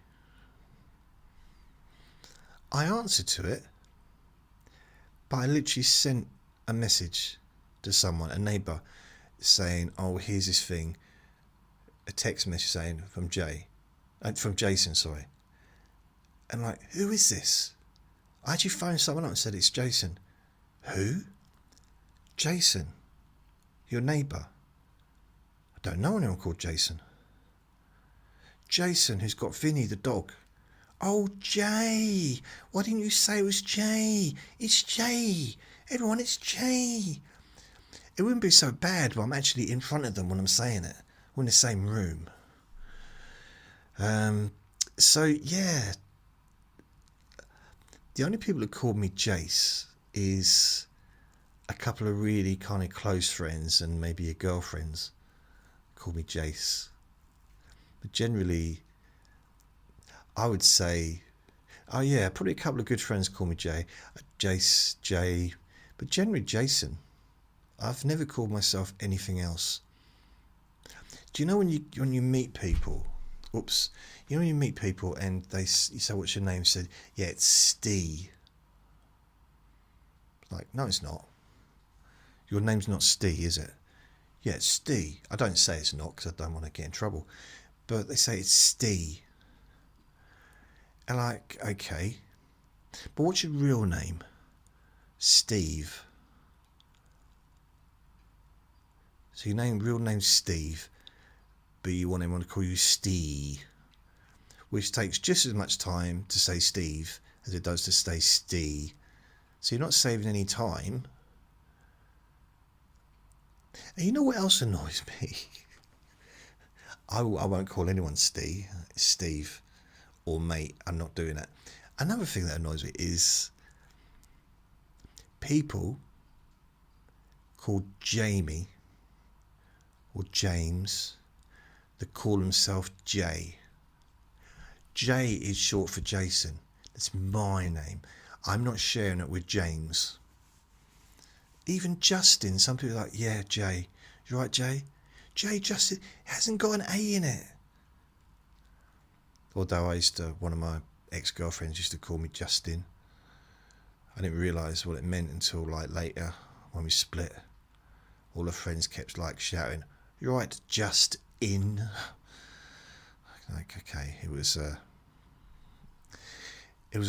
I answered to it, but I literally sent a message to someone, a neighbour, saying, oh, here's this thing, a text message saying from Jason, sorry. And like, who is this? I actually phoned someone up and said, it's Jason. Who? Jason, your neighbour. I don't know anyone called Jason. Jason, who's got Vinny the dog. Oh, Jay. Why didn't you say it was Jay? It's Jay. Everyone, it's Jay. It wouldn't be so bad, but I'm actually in front of them when I'm saying it. We're in the same room. So, yeah. The only people who call me Jace is a couple of really kind of close friends and maybe your girlfriends call me Jace. But generally, I would say, oh yeah, probably a couple of good friends call me Jay, Jace, Jay, but generally Jason. I've never called myself anything else. Do you know when you meet people? Oops. You know when you meet people and you say, what's your name? Said, yeah, it's Steve. Like, no, it's not. Your name's not Steve, is it? Yeah, it's Steve. I don't say it's not because I don't want to get in trouble. But they say it's Steve. And like, okay. But what's your real name? Steve. So your real name's Steve, but you want everyone to call you Steve, which takes just as much time to say Steve as it does to say Steve. So you're not saving any time. And you know what else annoys me? I won't call anyone Steve. It's Steve or mate. I'm not doing that. Another thing that annoys me is people called Jamie or James that call themselves Jay. Jay is short for Jason. That's my name. I'm not sharing it with James. Even Justin, some people are like, yeah, Jay. You right, Jay? Jay, Justin, hasn't got an A in it. Although one of my ex-girlfriends used to call me Justin. I didn't realise what it meant until like later when we split. All the friends kept like shouting, "You're right, just in." Like, okay, it was a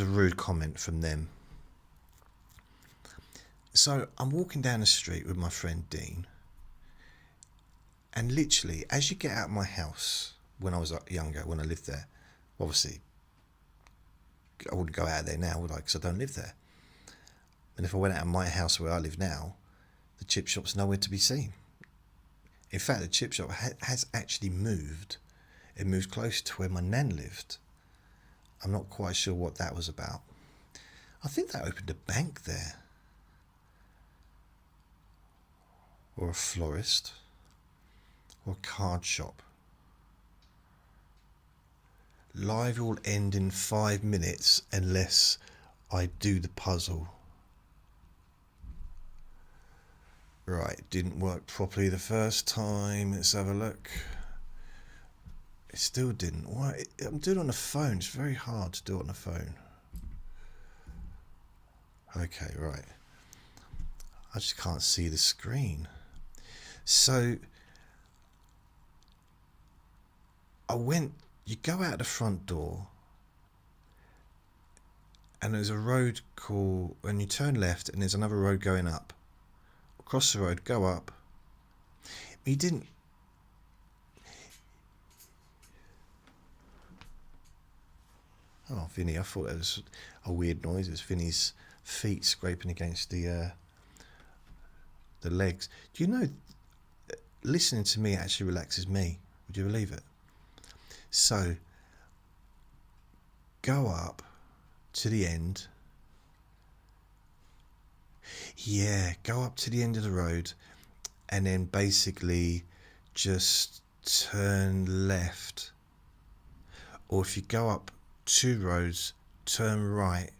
rude comment from them. So I'm walking down the street with my friend Dean, and literally, as you get out of my house, when I was younger, when I lived there, obviously, I wouldn't go out of there now, would I? Because I don't live there. And if I went out of my house where I live now, the chip shop's nowhere to be seen. In fact, the chip shop has actually moved. It moved closer to where my nan lived. I'm not quite sure what that was about. I think they opened a bank there. Or a florist. Or a card shop. Live will end in 5 minutes unless I do the puzzle. Right, didn't work properly the first time. Let's have a look. It still didn't. Why? I'm doing it on the phone. It's very hard to do it on the phone. Okay, right. I just can't see the screen. So you go out the front door and there's a road and you turn left and there's another road going up. Across the road, go up. You didn't. Oh, Vinny, I thought it was a weird noise. It was Vinny's feet scraping against the legs. Do you know, listening to me actually relaxes me? Would you believe it? So, go up to the end. Yeah, go up to the end of the road and then basically just turn left. Or if you go up 2 roads, turn right.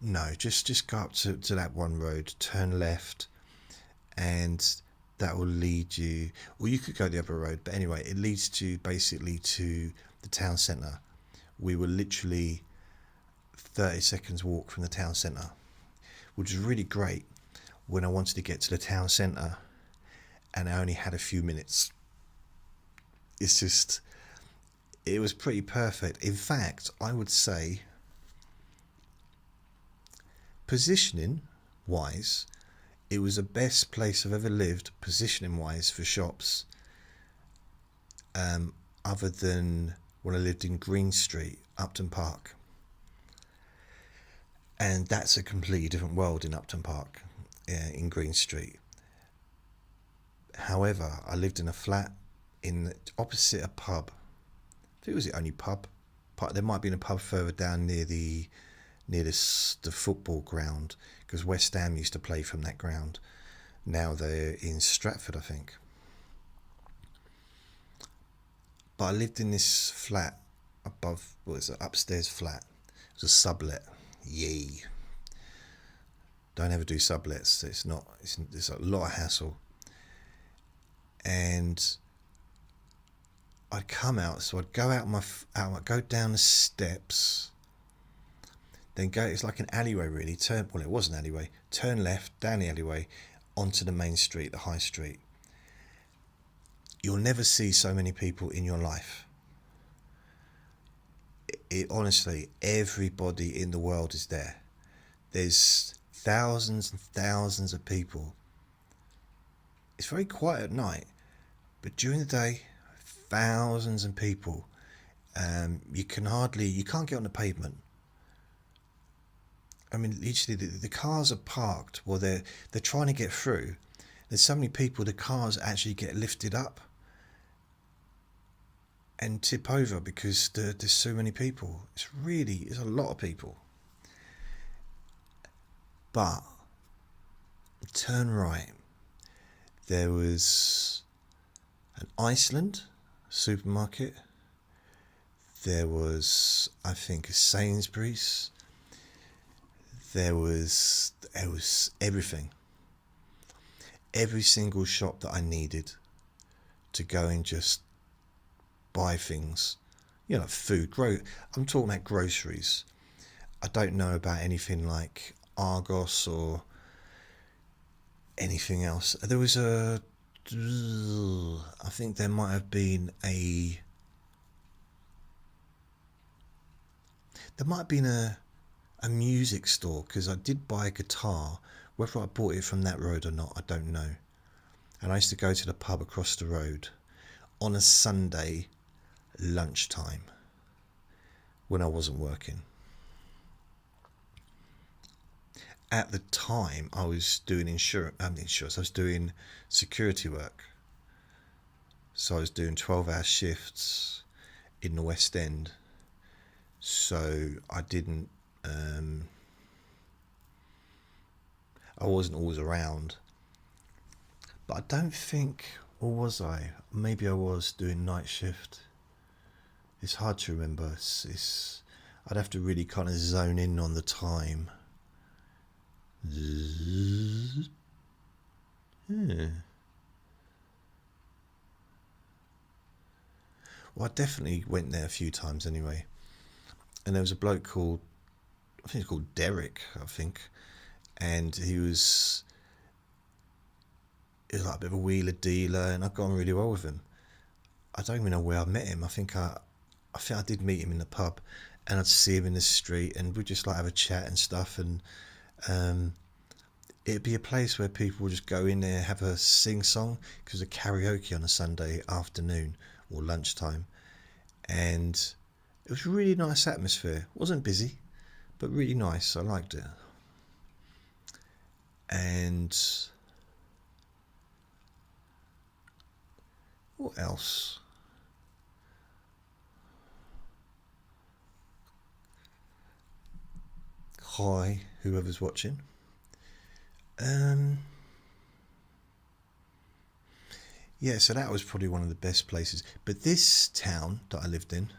No, just go up to that one road, turn left, and that will lead you, or you could go the other road, but anyway, it leads to basically to the town centre. We were literally 30 seconds walk from the town centre, which was really great when I wanted to get to the town centre and I only had a few minutes. It's just, it was pretty perfect. In fact, I would say, positioning wise, it was the best place I've ever lived, positioning wise, for shops, other than when I lived in Green Street, Upton Park. And that's a completely different world in Upton Park, in Green Street. However, I lived in a flat opposite a pub. I think it was the only pub. There might have been a pub further down near the football ground, because West Ham used to play from that ground. Now they're in Stratford, I think. But I lived in this flat above, upstairs flat. It was a sublet. Yay. Don't ever do sublets. It's a lot of hassle. And I'd come out, so I'd go I'd go down the steps, then go, it's like an alleyway really, it was an alleyway, turn left, down the alleyway, onto the main street, the high street. You'll never see so many people in your life. Honestly, everybody in the world is there. There's thousands and thousands of people. It's very quiet at night, but during the day, thousands of people. You can't get on the pavement. I mean, literally, the cars are parked. Well, they're trying to get through. There's so many people, the cars actually get lifted up and tip over because there's so many people. It's a lot of people. But turn right. There was an Iceland supermarket. There was, I think, a Sainsbury's. There was everything. Every single shop that I needed to go and just buy things, food. I'm talking about groceries. I don't know about anything like Argos or anything else. There was I think there might have been a music store, because I did buy a guitar. Whether I bought it from that road or not, I don't know. And I used to go to the pub across the road on a Sunday lunchtime when I wasn't working. At the time, I was doing insurance. I was doing security work. So I was doing 12-hour shifts in the West End. So I didn't. I wasn't always around. But I don't think, or was I? Maybe I was doing night shift. It's hard to remember. I'd have to really kind of zone in on the time. Well, I definitely went there a few times anyway. And there was a bloke called, I think it's called Derek, and he was like a bit of a wheeler dealer, and I got on really well with him. I don't even know where I met him. I think I did meet him in the pub, and I'd see him in the street, and we'd just like have a chat and stuff, and it'd be a place where people would just go in there, have a sing-song, because of karaoke on a Sunday afternoon or lunchtime, and it was a really nice atmosphere. It wasn't busy, but really nice. I liked it. And what else? Hi, whoever's watching. Yeah, so that was probably one of the best places. But this town that I lived in,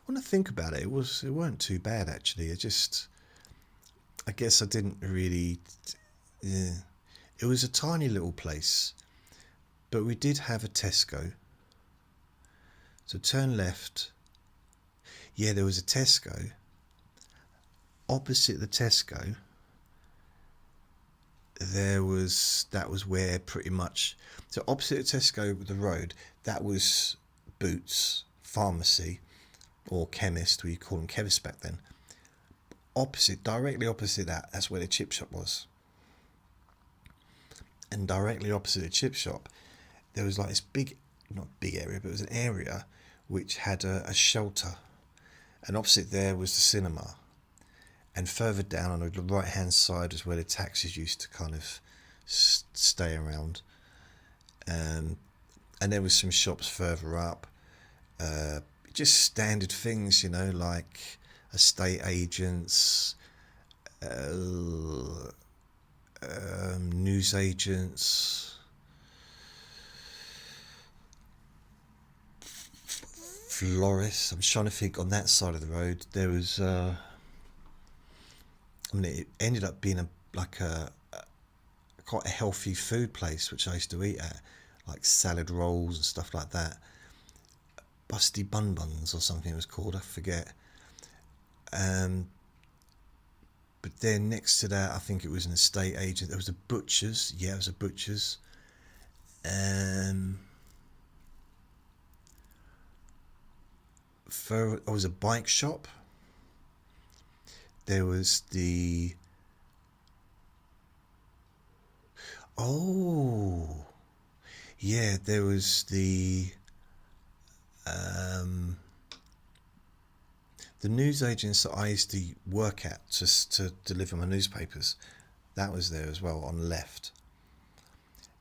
when I think about it, it weren't too bad actually. I guess I didn't really. Yeah, it was a tiny little place, but we did have a Tesco. So turn left. Yeah, there was a Tesco. Opposite the Tesco, that was where pretty much. So opposite the Tesco, the road, that was Boots Pharmacy, or chemist, we call them chemists back then. Directly opposite that's where the chip shop was. And directly opposite the chip shop, there was like this not big area, but it was an area which had a shelter. And opposite there was the cinema. And further down on the right hand side was where the taxis used to kind of stay around. And there was some shops further up. Just standard things, like estate agents, news agents, florists. I'm trying to think, on that side of the road there was it ended up being quite a healthy food place, which I used to eat at, like salad rolls and stuff like that. Busty Bun Buns or something it was called, I forget. But then next to that, I think it was an estate agent. There was a butcher's. Yeah, it was a butcher's. There was a bike shop. There was the... Oh, yeah, there was the news agents that I used to work at just to deliver my newspapers. That was there as well, on the left.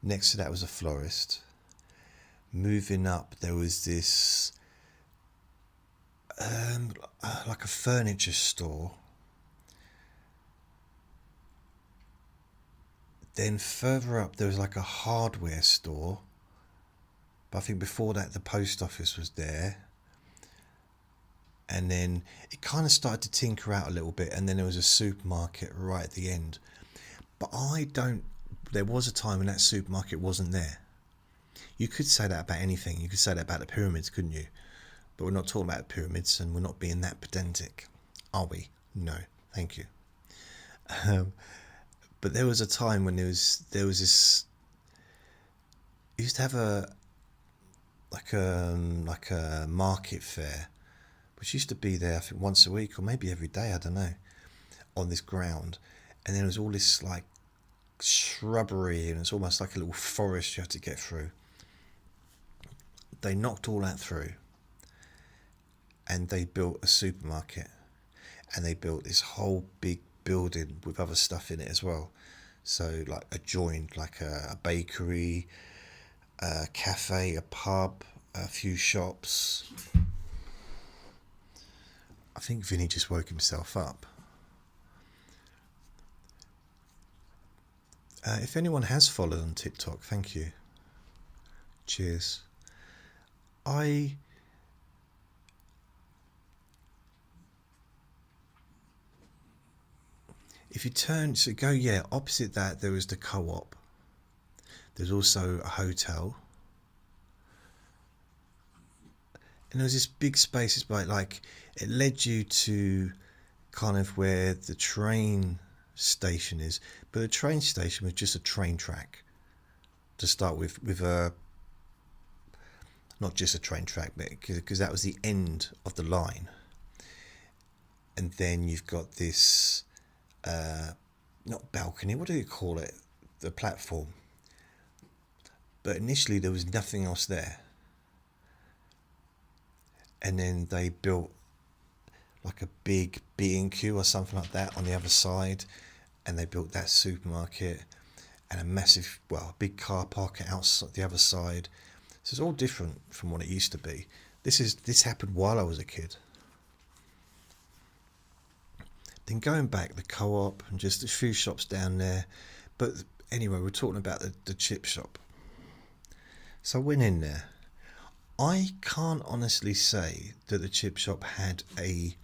Next to that was a florist. Moving up, there was this like a furniture store. Then further up, there was like a hardware store. But I think before that, the post office was there. And then it kind of started to tinker out a little bit. And then there was a supermarket right at the end. But there was a time when that supermarket wasn't there. You could say that about anything. You could say that about the pyramids, couldn't you? But we're not talking about pyramids, and we're not being that pedantic, are we? No, thank you. But there was a time when there was this. We used to have a market fair, which used to be there, I think, once a week or maybe every day, I don't know, on this ground, and then there was all this like shrubbery, and it's almost like a little forest you had to get through. They knocked all that through, and they built a supermarket, and they built this whole big building with other stuff in it as well. So like adjoined, like a bakery, a cafe, a pub, a few shops. I think Vinny just woke himself up. If anyone has followed on TikTok, thank you. Cheers. If you turn, so go, opposite that there was the co-op. There's also a hotel. And there was this big spaces by, like, it led you to kind of where the train station is. But the train station was just a train track to start with a, not just a train track, but because that was the end of the line. And then you've got this, not balcony, what do you call it? The platform. But initially there was nothing else there. And then they built like a big B&Q or something like that on the other side. And they built that supermarket and a massive, a big car park outside the other side. So it's all different from what it used to be. This happened while I was a kid. Then going back, the co-op and just a few shops down there. But anyway, we're talking about the chip shop. So I went in there. I can't honestly say that the chip shop had a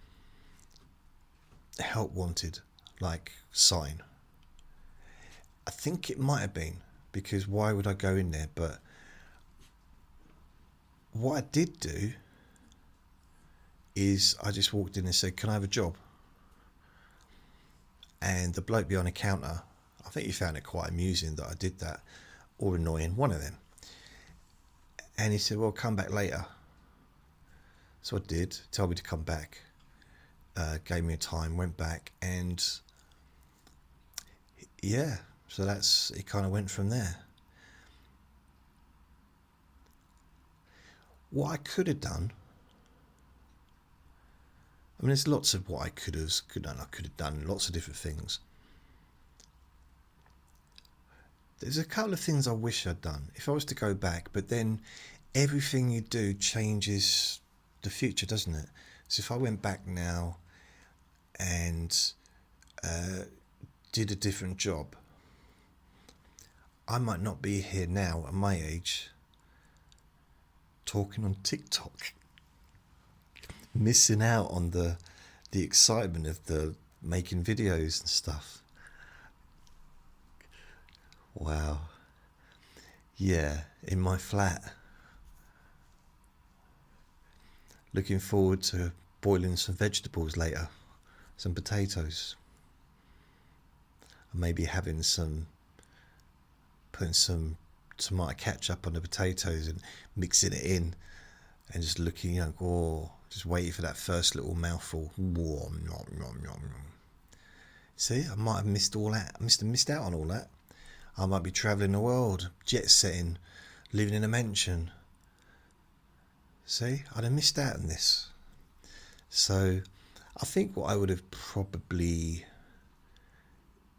help wanted like sign. I think it might have been, because why would I go in there? But what I did do is I just walked in and said, can I have a job? And the bloke behind the counter, I think he found it quite amusing that I did that, or annoying, one of them. And he said, well, come back later. So I did, told me to come back, gave me a time, went back, and yeah, so it kind of went from there. What I could have done, I mean, there's lots of what I could have done lots of different things. There's a couple of things I wish I'd done if I was to go back, but then everything you do changes the future, doesn't it? So if I went back now and did a different job, I might not be here now at my age talking on TikTok, missing out on the excitement of the making videos and stuff. Wow. Yeah, in my flat. Looking forward to boiling some vegetables later, some potatoes. And maybe putting some tomato ketchup on the potatoes and mixing it in and just looking, just waiting for that first little mouthful. See, I might have missed all that. I must have missed out on all that. I might be travelling the world, jet setting, living in a mansion. See, I'd have missed out on this. So I think what I would have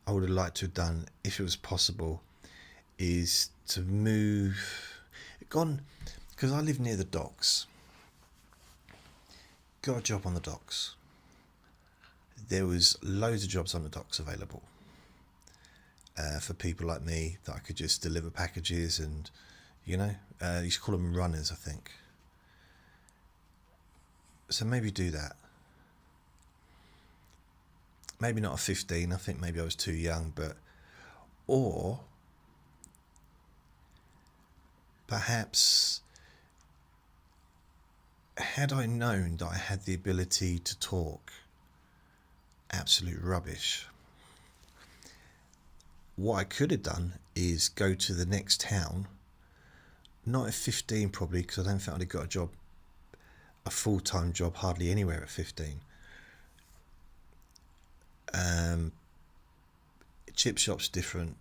liked to have done, if it was possible, is to because I live near the docks. Got a job on the docks. There was loads of jobs on the docks available for people like me that I could just deliver packages and, you used to call them runners, I think. So maybe do that. Maybe not at 15, I think maybe I was too young, or perhaps had I known that I had the ability to talk absolute rubbish, what I could have done is go to the next town, not at 15 probably, because I don't think I'd have got a full-time job hardly anywhere at 15. Chip shop's different.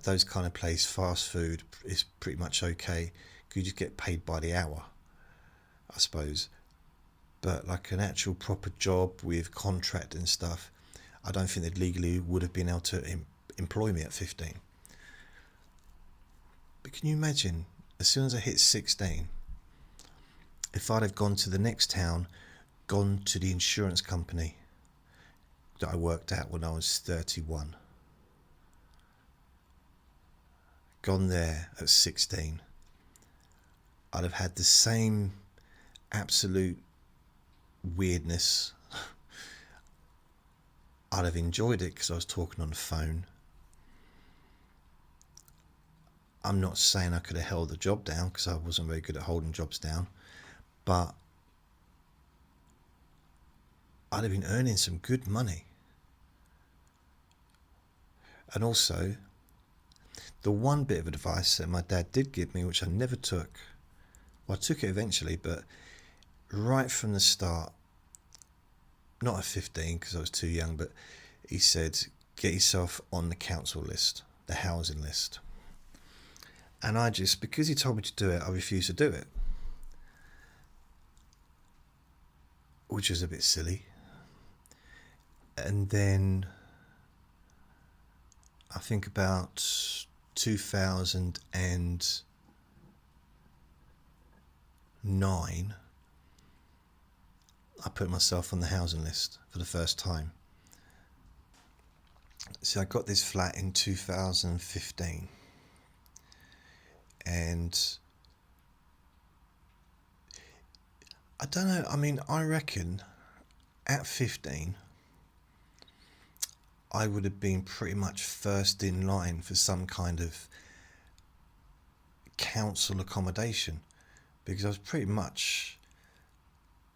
Those kind of places, fast food is pretty much okay. You just get paid by the hour, I suppose. But like an actual proper job with contract and stuff, I don't think they legally would have been able to employ me at 15. But can you imagine, as soon as I hit 16, if I'd have gone to the next town, gone to the insurance company that I worked at when I was 31, gone there at 16, I'd have had the same absolute weirdness. I'd have enjoyed it because I was talking on the phone. I'm not saying I could have held the job down because I wasn't very good at holding jobs down, but I'd have been earning some good money. And also, the one bit of advice that my dad did give me, which I never took, well, I took it eventually, but right from the start, not at 15 because I was too young, but he said, get yourself on the council list, the housing list. And I just, because he told me to do it, I refused to do it, which was a bit silly. And then I think about 2009, I put myself on the housing list for the first time. So I got this flat in 2015, and I don't know, I mean, I reckon at 15 I would have been pretty much first in line for some kind of council accommodation, because I was pretty much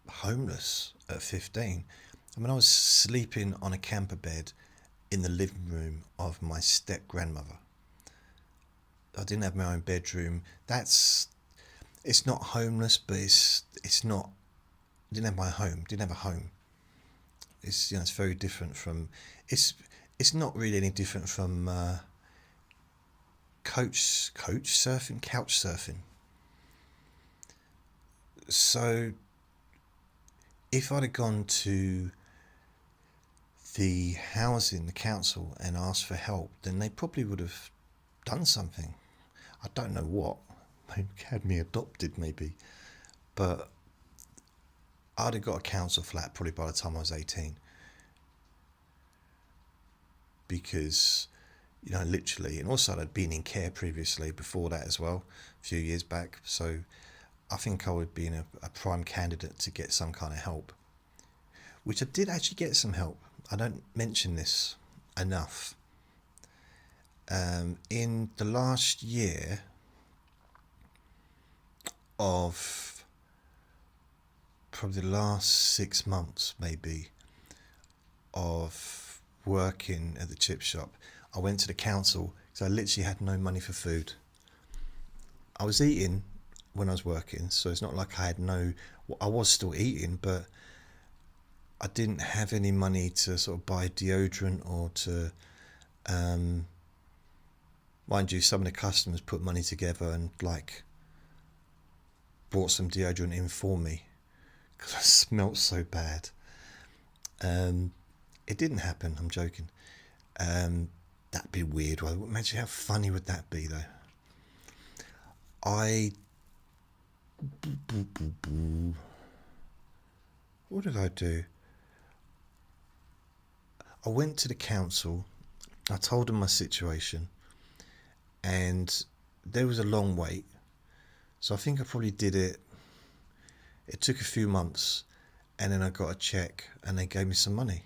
homeless at 15. I mean, I was sleeping on a camper bed in the living room of my step-grandmother. I didn't have my own bedroom. It's not homeless, but it's not, I didn't have my home, didn't have a home. It's, you know, it's very different from, it's not really any different from couch surfing. So if I'd have gone to the council and asked for help, then they probably would have done something. I don't know what. They had me adopted maybe, but I'd have got a council flat probably by the time I was 18, because, you know, literally, and also I'd been in care previously before that as well, a few years back, so I think I would be in a prime candidate to get some kind of help, which I did actually get some help. I don't mention this enough. In the last year of probably the last 6 months maybe of working at the chip shop, I went to the council because I literally had no money for food. I was eating when I was working, so it's not like I was still eating, but I didn't have any money to sort of buy deodorant or to, mind you, some of the customers put money together and like brought some deodorant in for me because I smelt so bad. It didn't happen, I'm joking. That'd be weird. Well, imagine how funny would that be though. What did I do? I went to the council, I told them my situation, and there was a long wait. So I think I probably did it. It took a few months, and then I got a check and they gave me some money.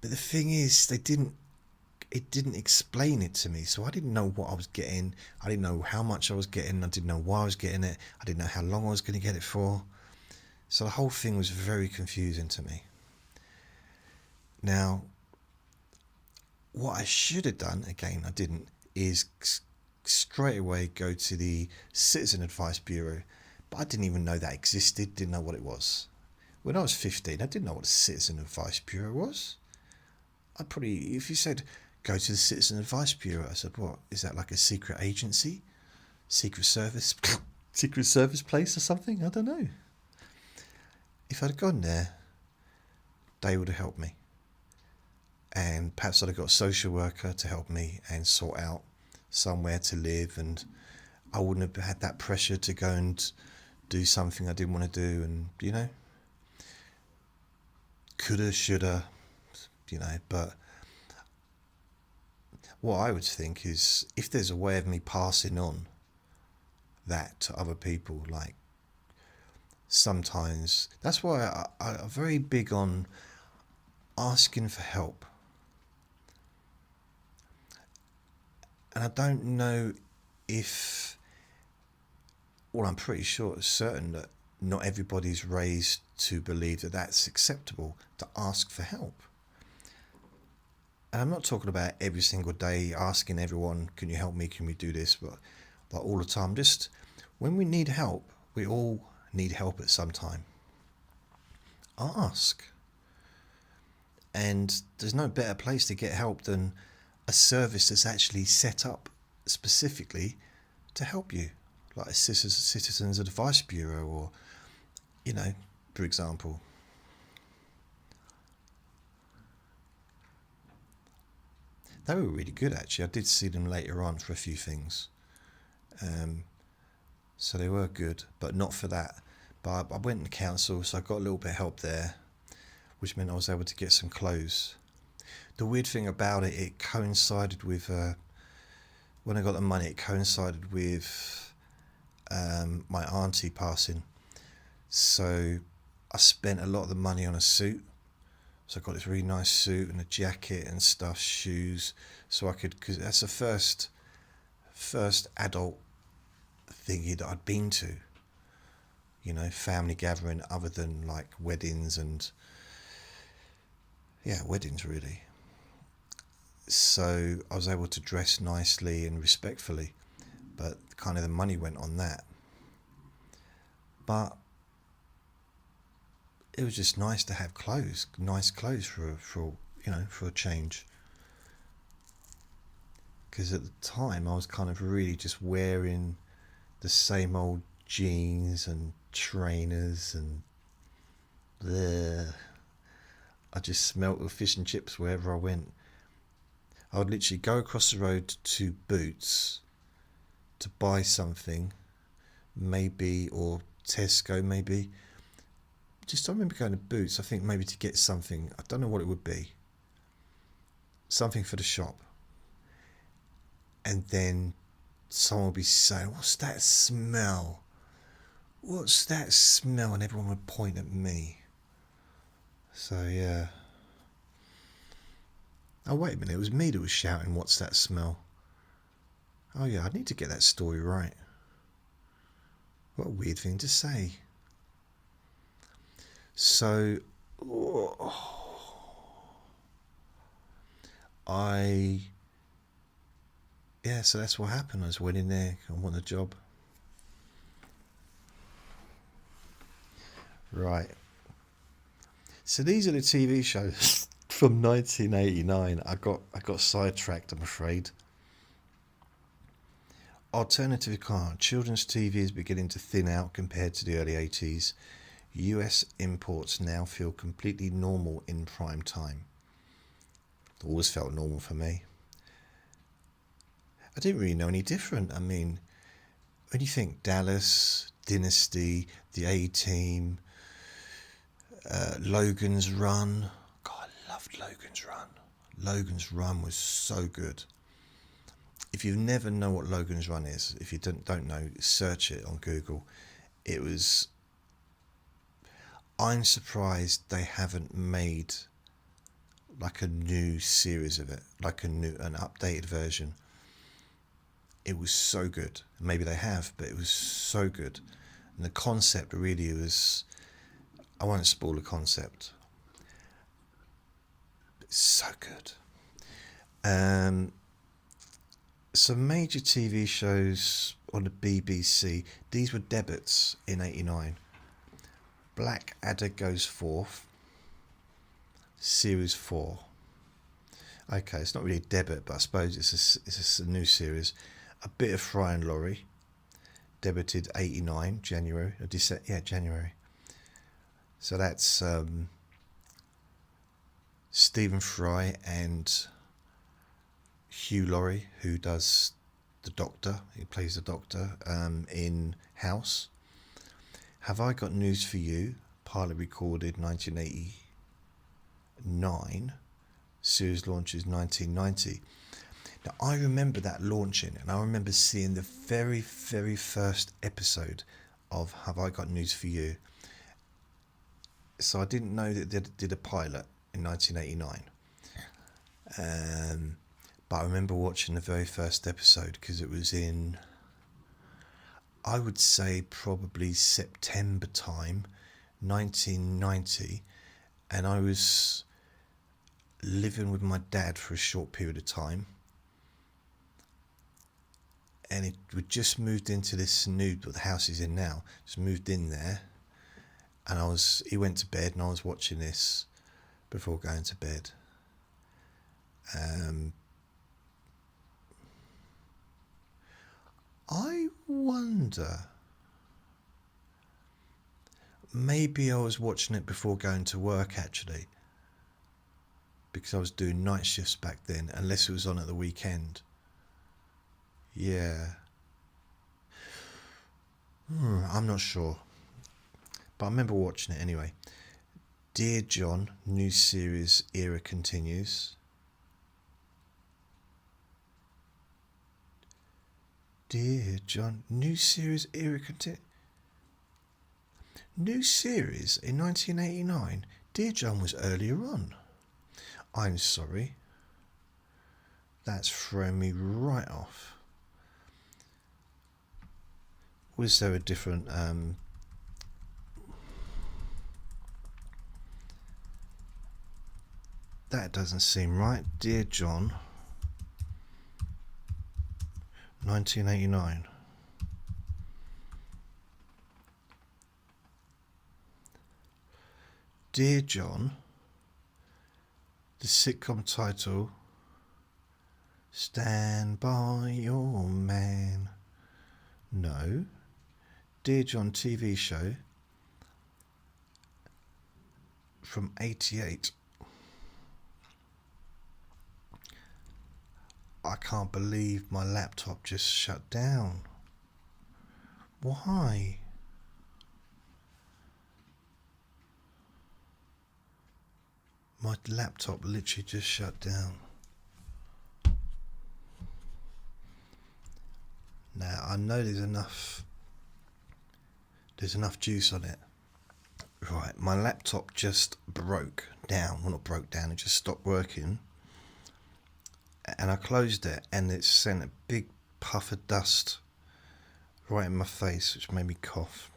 But the thing is, it it didn't explain it to me, so I didn't know what I was getting. I didn't know how much I was getting. I didn't know why I was getting it. I didn't know how long I was going to get it for. So the whole thing was very confusing to me. Now, what I should have done, again I didn't, is straight away go to the Citizen Advice Bureau, but I didn't even know that existed, didn't know what it was. When I was 15, I didn't know what a Citizen Advice Bureau was. If you said, go to the Citizen Advice Bureau, I said, what, is that like a secret agency? Secret service? Secret service place or something? I don't know. If I'd gone there, they would have helped me. And perhaps I'd have got a social worker to help me and sort out somewhere to live, and I wouldn't have had that pressure to go and do something I didn't want to do, and, you know, coulda, shoulda, you know. But what I would think is, if there's a way of me passing on that to other people, like, sometimes, that's why I'm very big on asking for help. And I don't know if, well, I'm pretty sure it's certain that not everybody's raised to believe that that's acceptable, to ask for help. And I'm not talking about every single day asking everyone, can you help me, can we do this, but like all the time. Just when we need help, we all need help at some time. Ask. And there's no better place to get help than a service that's actually set up specifically to help you, like a Citizens Advice Bureau, or, you know, for example. They were really good, actually. I did see them later on for a few things. So they were good, but not for that. But I went to council, so I got a little bit of help there, which meant I was able to get some clothes. The weird thing about it, it coincided with, when I got the money, it coincided with my auntie passing. So I spent a lot of the money on a suit. So I got this really nice suit and a jacket and stuff, shoes, so I could, because that's the first adult thingy that I'd been to, you know, family gathering other than like weddings and, yeah, weddings really. So I was able to dress nicely and respectfully, but kind of the money went on that. But it was just nice to have clothes, nice clothes for you know, for a change. Because at the time I was kind of really just wearing the same old jeans and trainers, and I just smelt of fish and chips wherever I went. I would literally go across the road to Boots to buy something, maybe, or Tesco maybe. Just, I remember going to Boots, I think maybe to get something, I don't know what it would be. Something for the shop. And then someone would be saying, what's that smell? What's that smell? And everyone would point at me. So, yeah. Oh, wait a minute, it was me that was shouting, what's that smell? Oh, yeah, I need to get that story right. What a weird thing to say. So, so that's what happened. I just went in there, I want a job. Right. So these are the TV shows from 1989. I got sidetracked, I'm afraid. Alternative car. Children's TV is beginning to thin out compared to the early 80s. US imports now feel completely normal in prime time. Always felt normal for me. I didn't really know any different. I mean, when you think Dallas, Dynasty, The A-Team, Logan's Run. God, I loved Logan's Run. Logan's Run was so good. If you never know what Logan's Run is, if you don't know, search it on Google. It was... I'm surprised they haven't made like a new series of it, like an updated version. It was so good. Maybe they have, but it was so good. And the concept really was, I won't spoil the concept. It's so good. Some major TV shows on the BBC. These were debuts in '89. Blackadder Goes Forth, Series 4. Okay, it's not really a debut, but I suppose it's a new series. A Bit of Fry and Laurie, debuted '89, January. January. So that's Stephen Fry and Hugh Laurie, who does the Doctor. He plays the Doctor in House. Have I Got News for You, pilot recorded 1989, series launches 1990. Now, I remember that launching, and I remember seeing the very, very first episode of Have I Got News for You. So I didn't know that they did a pilot in 1989. But I remember watching the very first episode because it was in, I would say, probably September time, 1990. And I was living with my dad for a short period of time. And we just moved into this new, the house he's in now, just moved in there. And he went to bed and I was watching this before going to bed. I wonder, maybe I was watching it before going to work actually, because I was doing night shifts back then, unless it was on at the weekend. Yeah. I'm not sure, but I remember watching it anyway. Dear John, new series era continues. Dear John, new series era continues. New series in 1989. Dear John was earlier on. I'm sorry. That's thrown me right off. Was there a different that doesn't seem right. Dear John, 1989. Dear John, the sitcom title, Stand By Your Man. No. Dear John TV show from 88. I can't believe my laptop just shut down. Why? My laptop literally just shut down. Now I know there's enough juice on it. Right, my laptop just broke down. Well, not broke down, it just stopped working. And I closed it and it sent a big puff of dust right in my face, which made me cough.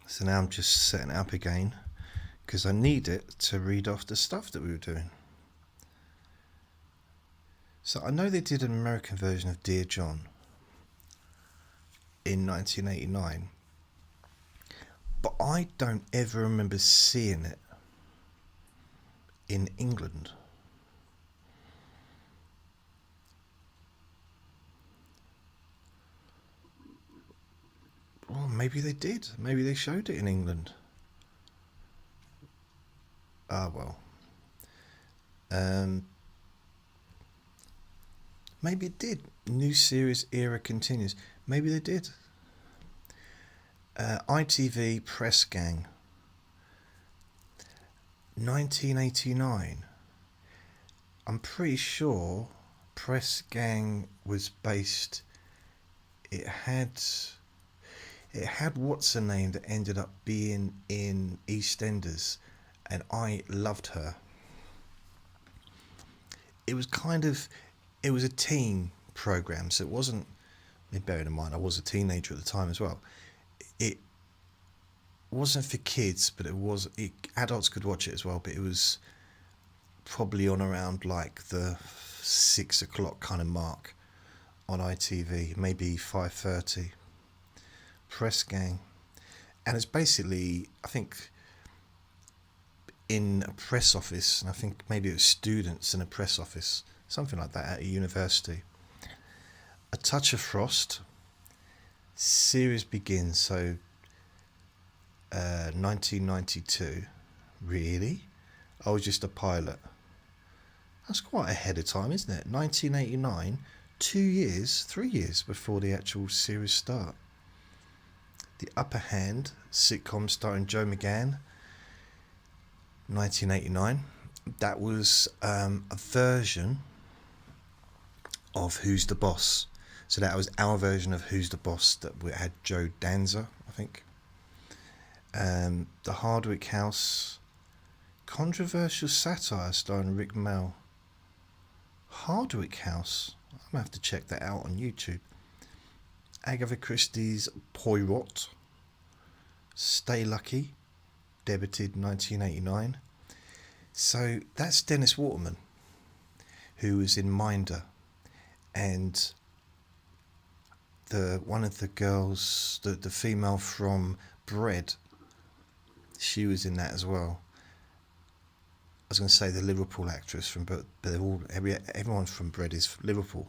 So now I'm just setting it up again because I need it to read off the stuff that we were doing. So I know they did an American version of Dear John in 1989, but I don't ever remember seeing it in England. Well, maybe they did. Maybe they showed it in England. Ah, well. Maybe it did. New series era continues. Maybe they did. ITV Press Gang. 1989. I'm pretty sure Press Gang was based... It had what's her name that ended up being in EastEnders, and I loved her. It was a teen program, so it wasn't, bearing in mind I was a teenager at the time as well, it wasn't for kids, but adults could watch it as well, but it was probably on around like the 6 o'clock kind of mark on ITV, maybe 5:30. Press Gang. And it's basically, I think, in a press office, and I think maybe it was students in a press office, something like that, at a university. A touch of frost. Series begins, so 1992. Really? I was just a pilot. That's quite ahead of time, isn't it? 1989, 3 years before the actual series start. The Upper Hand, sitcom starring Joe McGann, 1989. That was a version of Who's the Boss. So that was our version of Who's the Boss, that we had Joe Danza, I think. The Hardwick House, controversial satire starring Rick Mell. Hardwick House, I'm going to have to check that out on YouTube. Agatha Christie's Poirot, Stay Lucky, debuted 1989. So that's Dennis Waterman, who was in Minder, and one of the girls, the female from Bread, she was in that as well. I was going to say the Liverpool actress but everyone from Bread is Liverpool.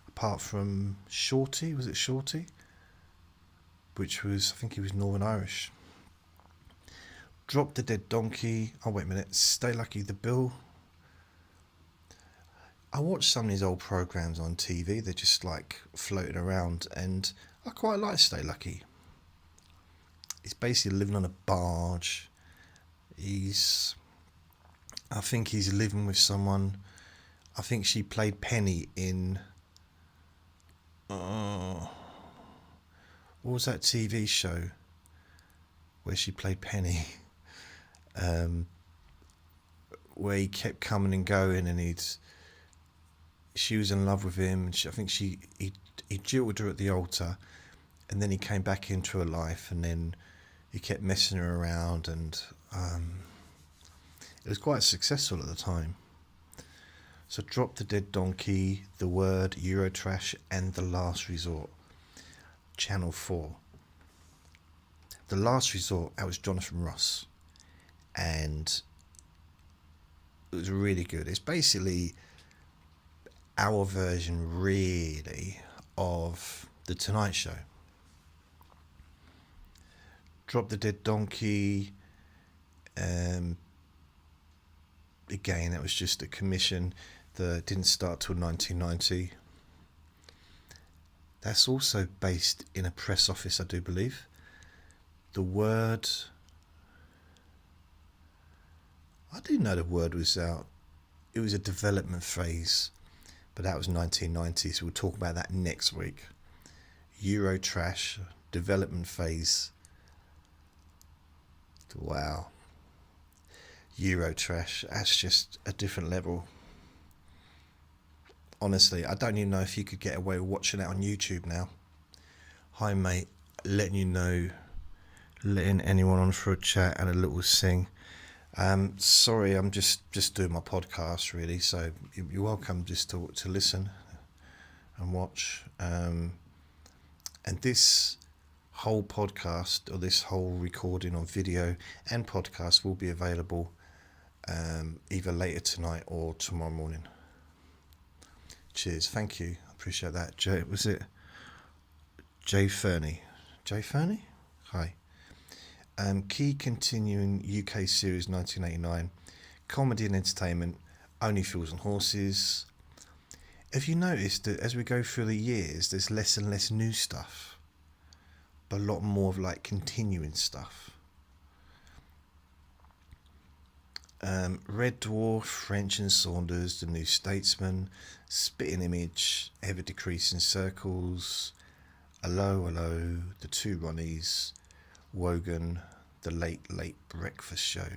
Apart from Shorty, was it Shorty? Which was, I think he was Northern Irish. Drop the Dead Donkey. Oh, wait a minute. Stay Lucky, The Bill. I watched some of these old programmes on TV. They're just like floating around, and I quite like Stay Lucky. He's basically living on a barge. I think he's living with someone. I think she played Penny in... what was that TV show where she played Penny? Where he kept coming and going, and she was in love with him, and I think he jilted her at the altar, and then he came back into her life, and then he kept messing her around, and it was quite successful at the time. So Drop the Dead Donkey, The Word, Eurotrash, and The Last Resort. Channel 4. The Last Resort, that was Jonathan Ross. And it was really good. It's basically our version, really, of The Tonight Show. Drop the Dead Donkey. Again, that was just a commission that didn't start till 1990. That's also based in a press office, I do believe. The Word... I didn't know The Word was out. It was a development phase, but that was 1990, so we'll talk about that next week. Eurotrash, development phase. Wow. Eurotrash, that's just a different level. Honestly, I don't even know if you could get away with watching it on YouTube now. Hi mate, letting anyone on for a chat and a little sing. Sorry, I'm just doing my podcast really, so you're welcome just to listen and watch. And this whole podcast, or this whole recording on video and podcast, will be available either later tonight or tomorrow morning. Cheers, thank you, I appreciate that. Was it Jay Fernie? Jay Fernie? Hi. Key continuing UK series 1989, comedy and entertainment, Only Fools and Horses. Have you noticed that as we go through the years, there's less and less new stuff, but a lot more of like continuing stuff? Red Dwarf, French and Saunders, The New Statesman, Spitting Image, Ever Decreasing Circles, Hello, Hello, The Two Ronnies, Wogan, The Late Late Breakfast Show.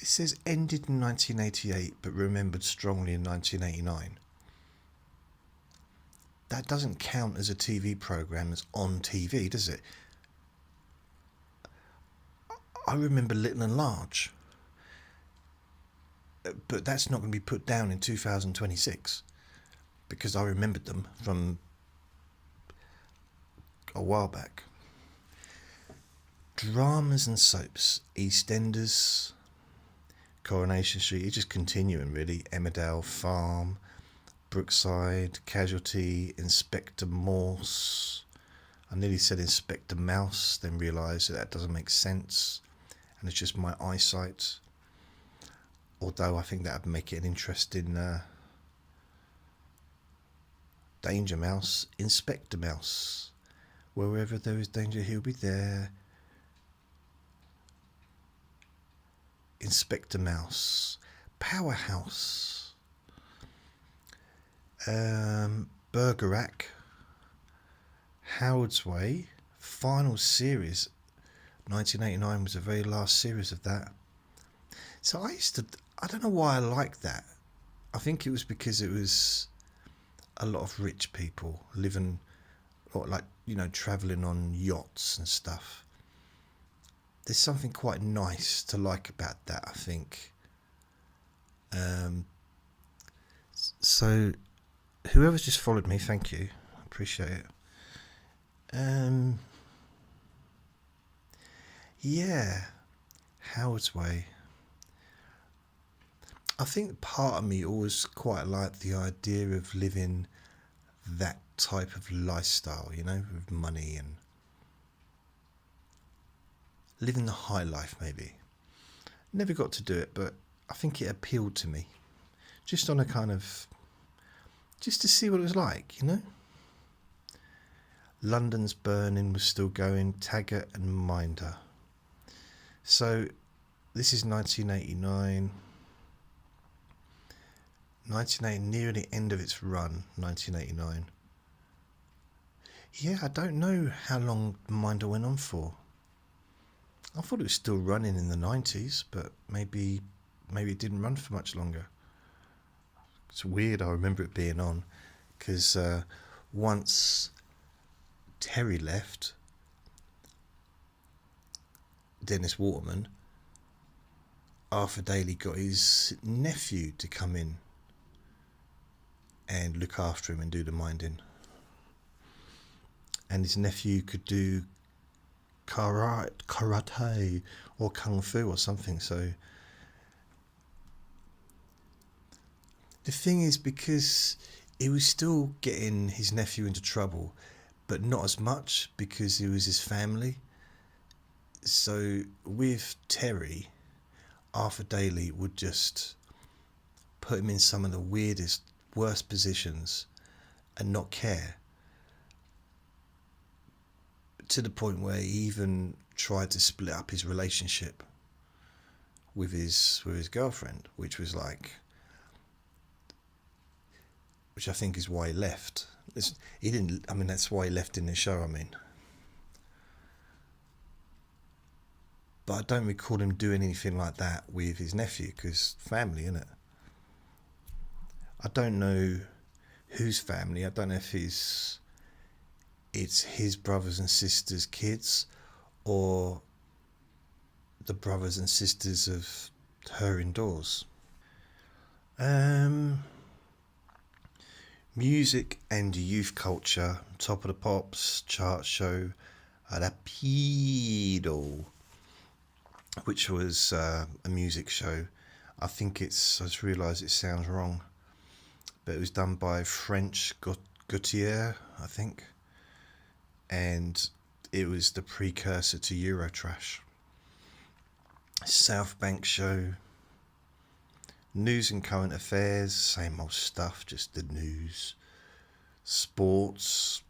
It says ended in 1988 but remembered strongly in 1989. That doesn't count as a TV programme that's on TV, does it? I remember Little and Large, but that's not going to be put down in 2026 because I remembered them from a while back. Dramas and soaps, EastEnders, Coronation Street, it's just continuing really. Emmerdale Farm, Brookside, Casualty, Inspector Morse. I nearly said Inspector Mouse, then realised that doesn't make sense, and it's just my eyesight. Although I think that would make it an interesting Danger Mouse, Inspector Mouse. Wherever there is danger, he'll be there. Inspector Mouse, Powerhouse, Bergerac, Howard's Way, final series. 1989 was the very last series of that. So I don't know why I liked that. I think it was because it was a lot of rich people living, or like, you know, travelling on yachts and stuff. There's something quite nice to like about that, I think. So, whoever's just followed me, thank you. I appreciate it. Yeah, Howard's Way. I think part of me always quite liked the idea of living that type of lifestyle, you know, with money and living the high life, maybe. Never got to do it, but I think it appealed to me. Just on a kind of, just to see what it was like, you know. London's Burning was still going, Taggart and Minder. So, this is 1989. 1980, near the end of its run, 1989. Yeah, I don't know how long Minder went on for. I thought it was still running in the 90s, but maybe it didn't run for much longer. It's weird, I remember it being on, because once Terry left, Dennis Waterman, Arthur Daly got his nephew to come in and look after him and do the minding. And his nephew could do karate or kung fu or something. So the thing is, because he was still getting his nephew into trouble, but not as much because it was his family. So with Terry, Arthur Daly would just put him in some of the weirdest, worst positions and not care. To the point where he even tried to split up his relationship with his girlfriend, which was like, which I think is why he left. He didn't. I mean, that's why he left in the show. I mean, but I don't recall him doing anything like that with his nephew, because family, innit? I don't know whose family. I don't know if it's his brothers and sisters' kids, or the brothers and sisters of her indoors. Music and youth culture, Top of the Pops chart show, Rapido, which was a music show. I just realised it sounds wrong, but it was done by French Gautier, I think. And it was the precursor to Eurotrash. South Bank show, news and current affairs, same old stuff, just the news. Sports,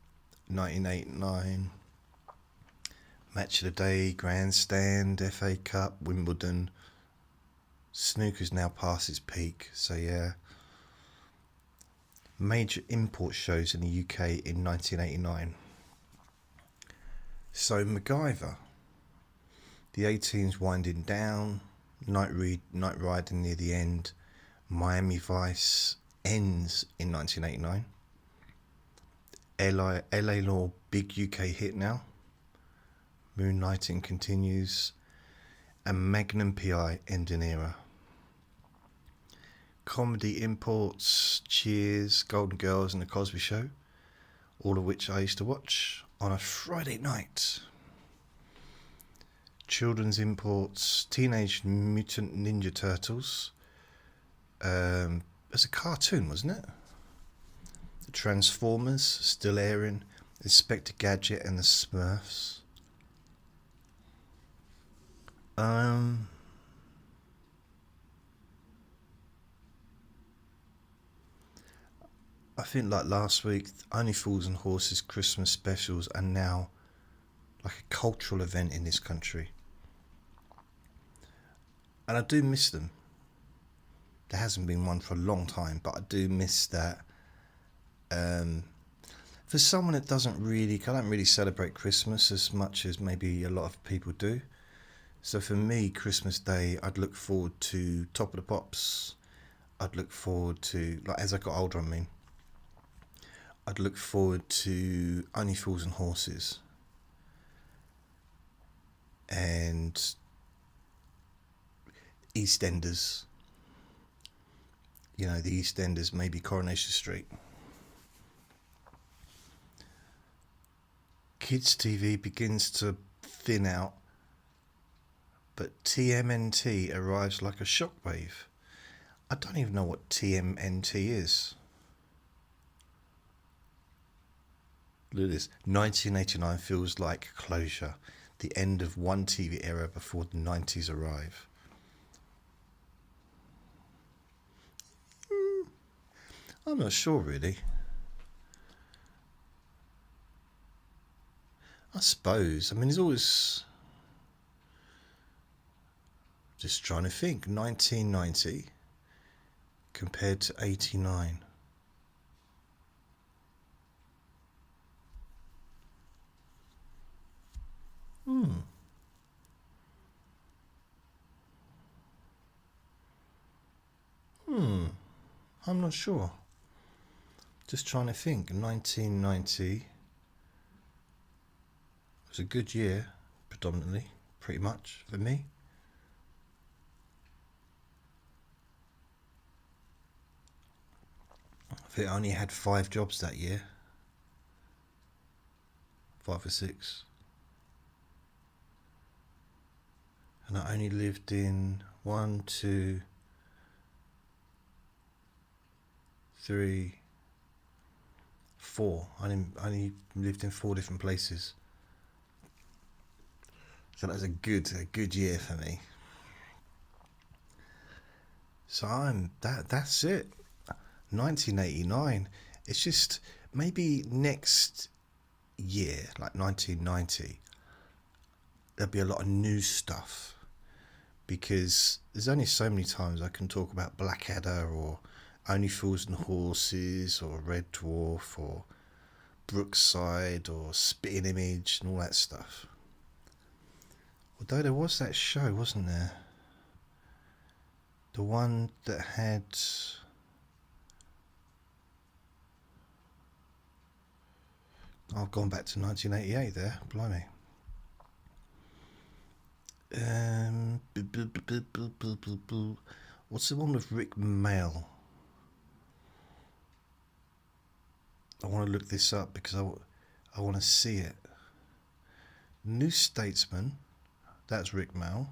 1989, match of the day, grandstand, FA Cup, Wimbledon. Snooker's now past its peak, so yeah. Major import shows in the UK in 1989. So MacGyver, the A-Team's winding down, Night Riding near the end. Miami Vice ends in 1989. LA Law, big UK hit now. Moonlighting continues. And Magnum PI, end an era. Comedy imports, Cheers, Golden Girls and The Cosby Show, all of which I used to watch on a Friday night. Children's imports, Teenage Mutant Ninja Turtles. It's a cartoon, wasn't it? The Transformers, still airing. Inspector Gadget and the Smurfs. I think like last week, Only Fools and Horses Christmas specials are now like a cultural event in this country. And I do miss them. There hasn't been one for a long time, but I do miss that. For someone that I don't really celebrate Christmas as much as maybe a lot of people do. So for me, Christmas Day, I'd look forward to Top of the Pops. I'd look forward to, like as I got older, I'd look forward to Only Fools and Horses. And EastEnders. You know, the EastEnders, maybe Coronation Street. Kids TV begins to thin out, but TMNT arrives like a shockwave. I don't even know what TMNT is. Look at this. 1989 feels like closure. The end of one TV era before the 90s arrive. I'm not sure really. I suppose. It's always... Just trying to think. 1990 compared to 89. I'm not sure. Just trying to think. 1990 was a good year, predominantly, pretty much, for me. I think I only had 5 jobs that year. 5 or 6. And I only lived in 1, 2, 3, 4. I only lived in 4 different places. So that was a good year for me. So that's it. 1989. It's just maybe next year, like 1990, there'll be a lot of new stuff, because there's only so many times I can talk about Blackadder or Only Fools and Horses or Red Dwarf or Brookside or Spitting Image and all that stuff. Although there was that show, wasn't there? The one that had... I've gone back to 1988 there, blimey. What's the one with Rick Mail? I want to look this up because I want to see it. New Statesman, that's Rick Mail.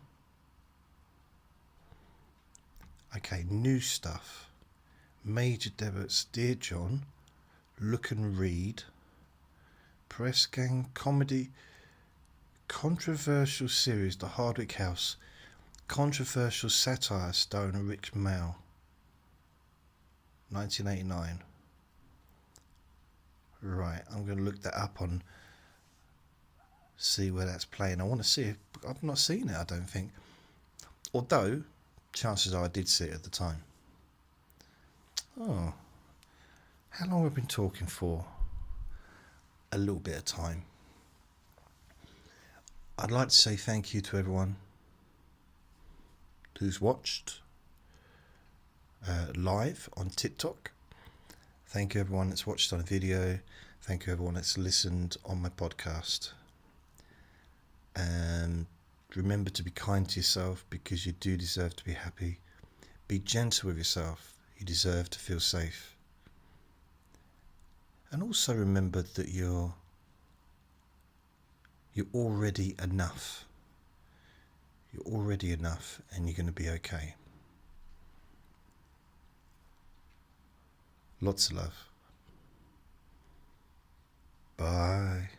Okay, new stuff. Major Debits, Dear John, Look and Read, Press Gang, Comedy, Controversial Series, The Hardwick House, Controversial Satire starring Rick Mail, 1989. Right, I'm going to look that up on, see where that's playing. I want to see it. I've not seen it, I don't think. Although, chances are I did see it at the time. Oh, how long have we been talking for? A little bit of time. I'd like to say thank you to everyone who's watched live on TikTok. Thank you everyone that's watched on a video. Thank you everyone that's listened on my podcast. And remember to be kind to yourself, because you do deserve to be happy. Be gentle with yourself. You deserve to feel safe. And also remember that you're already enough. You're already enough, and you're going to be okay. Lots of love. Bye.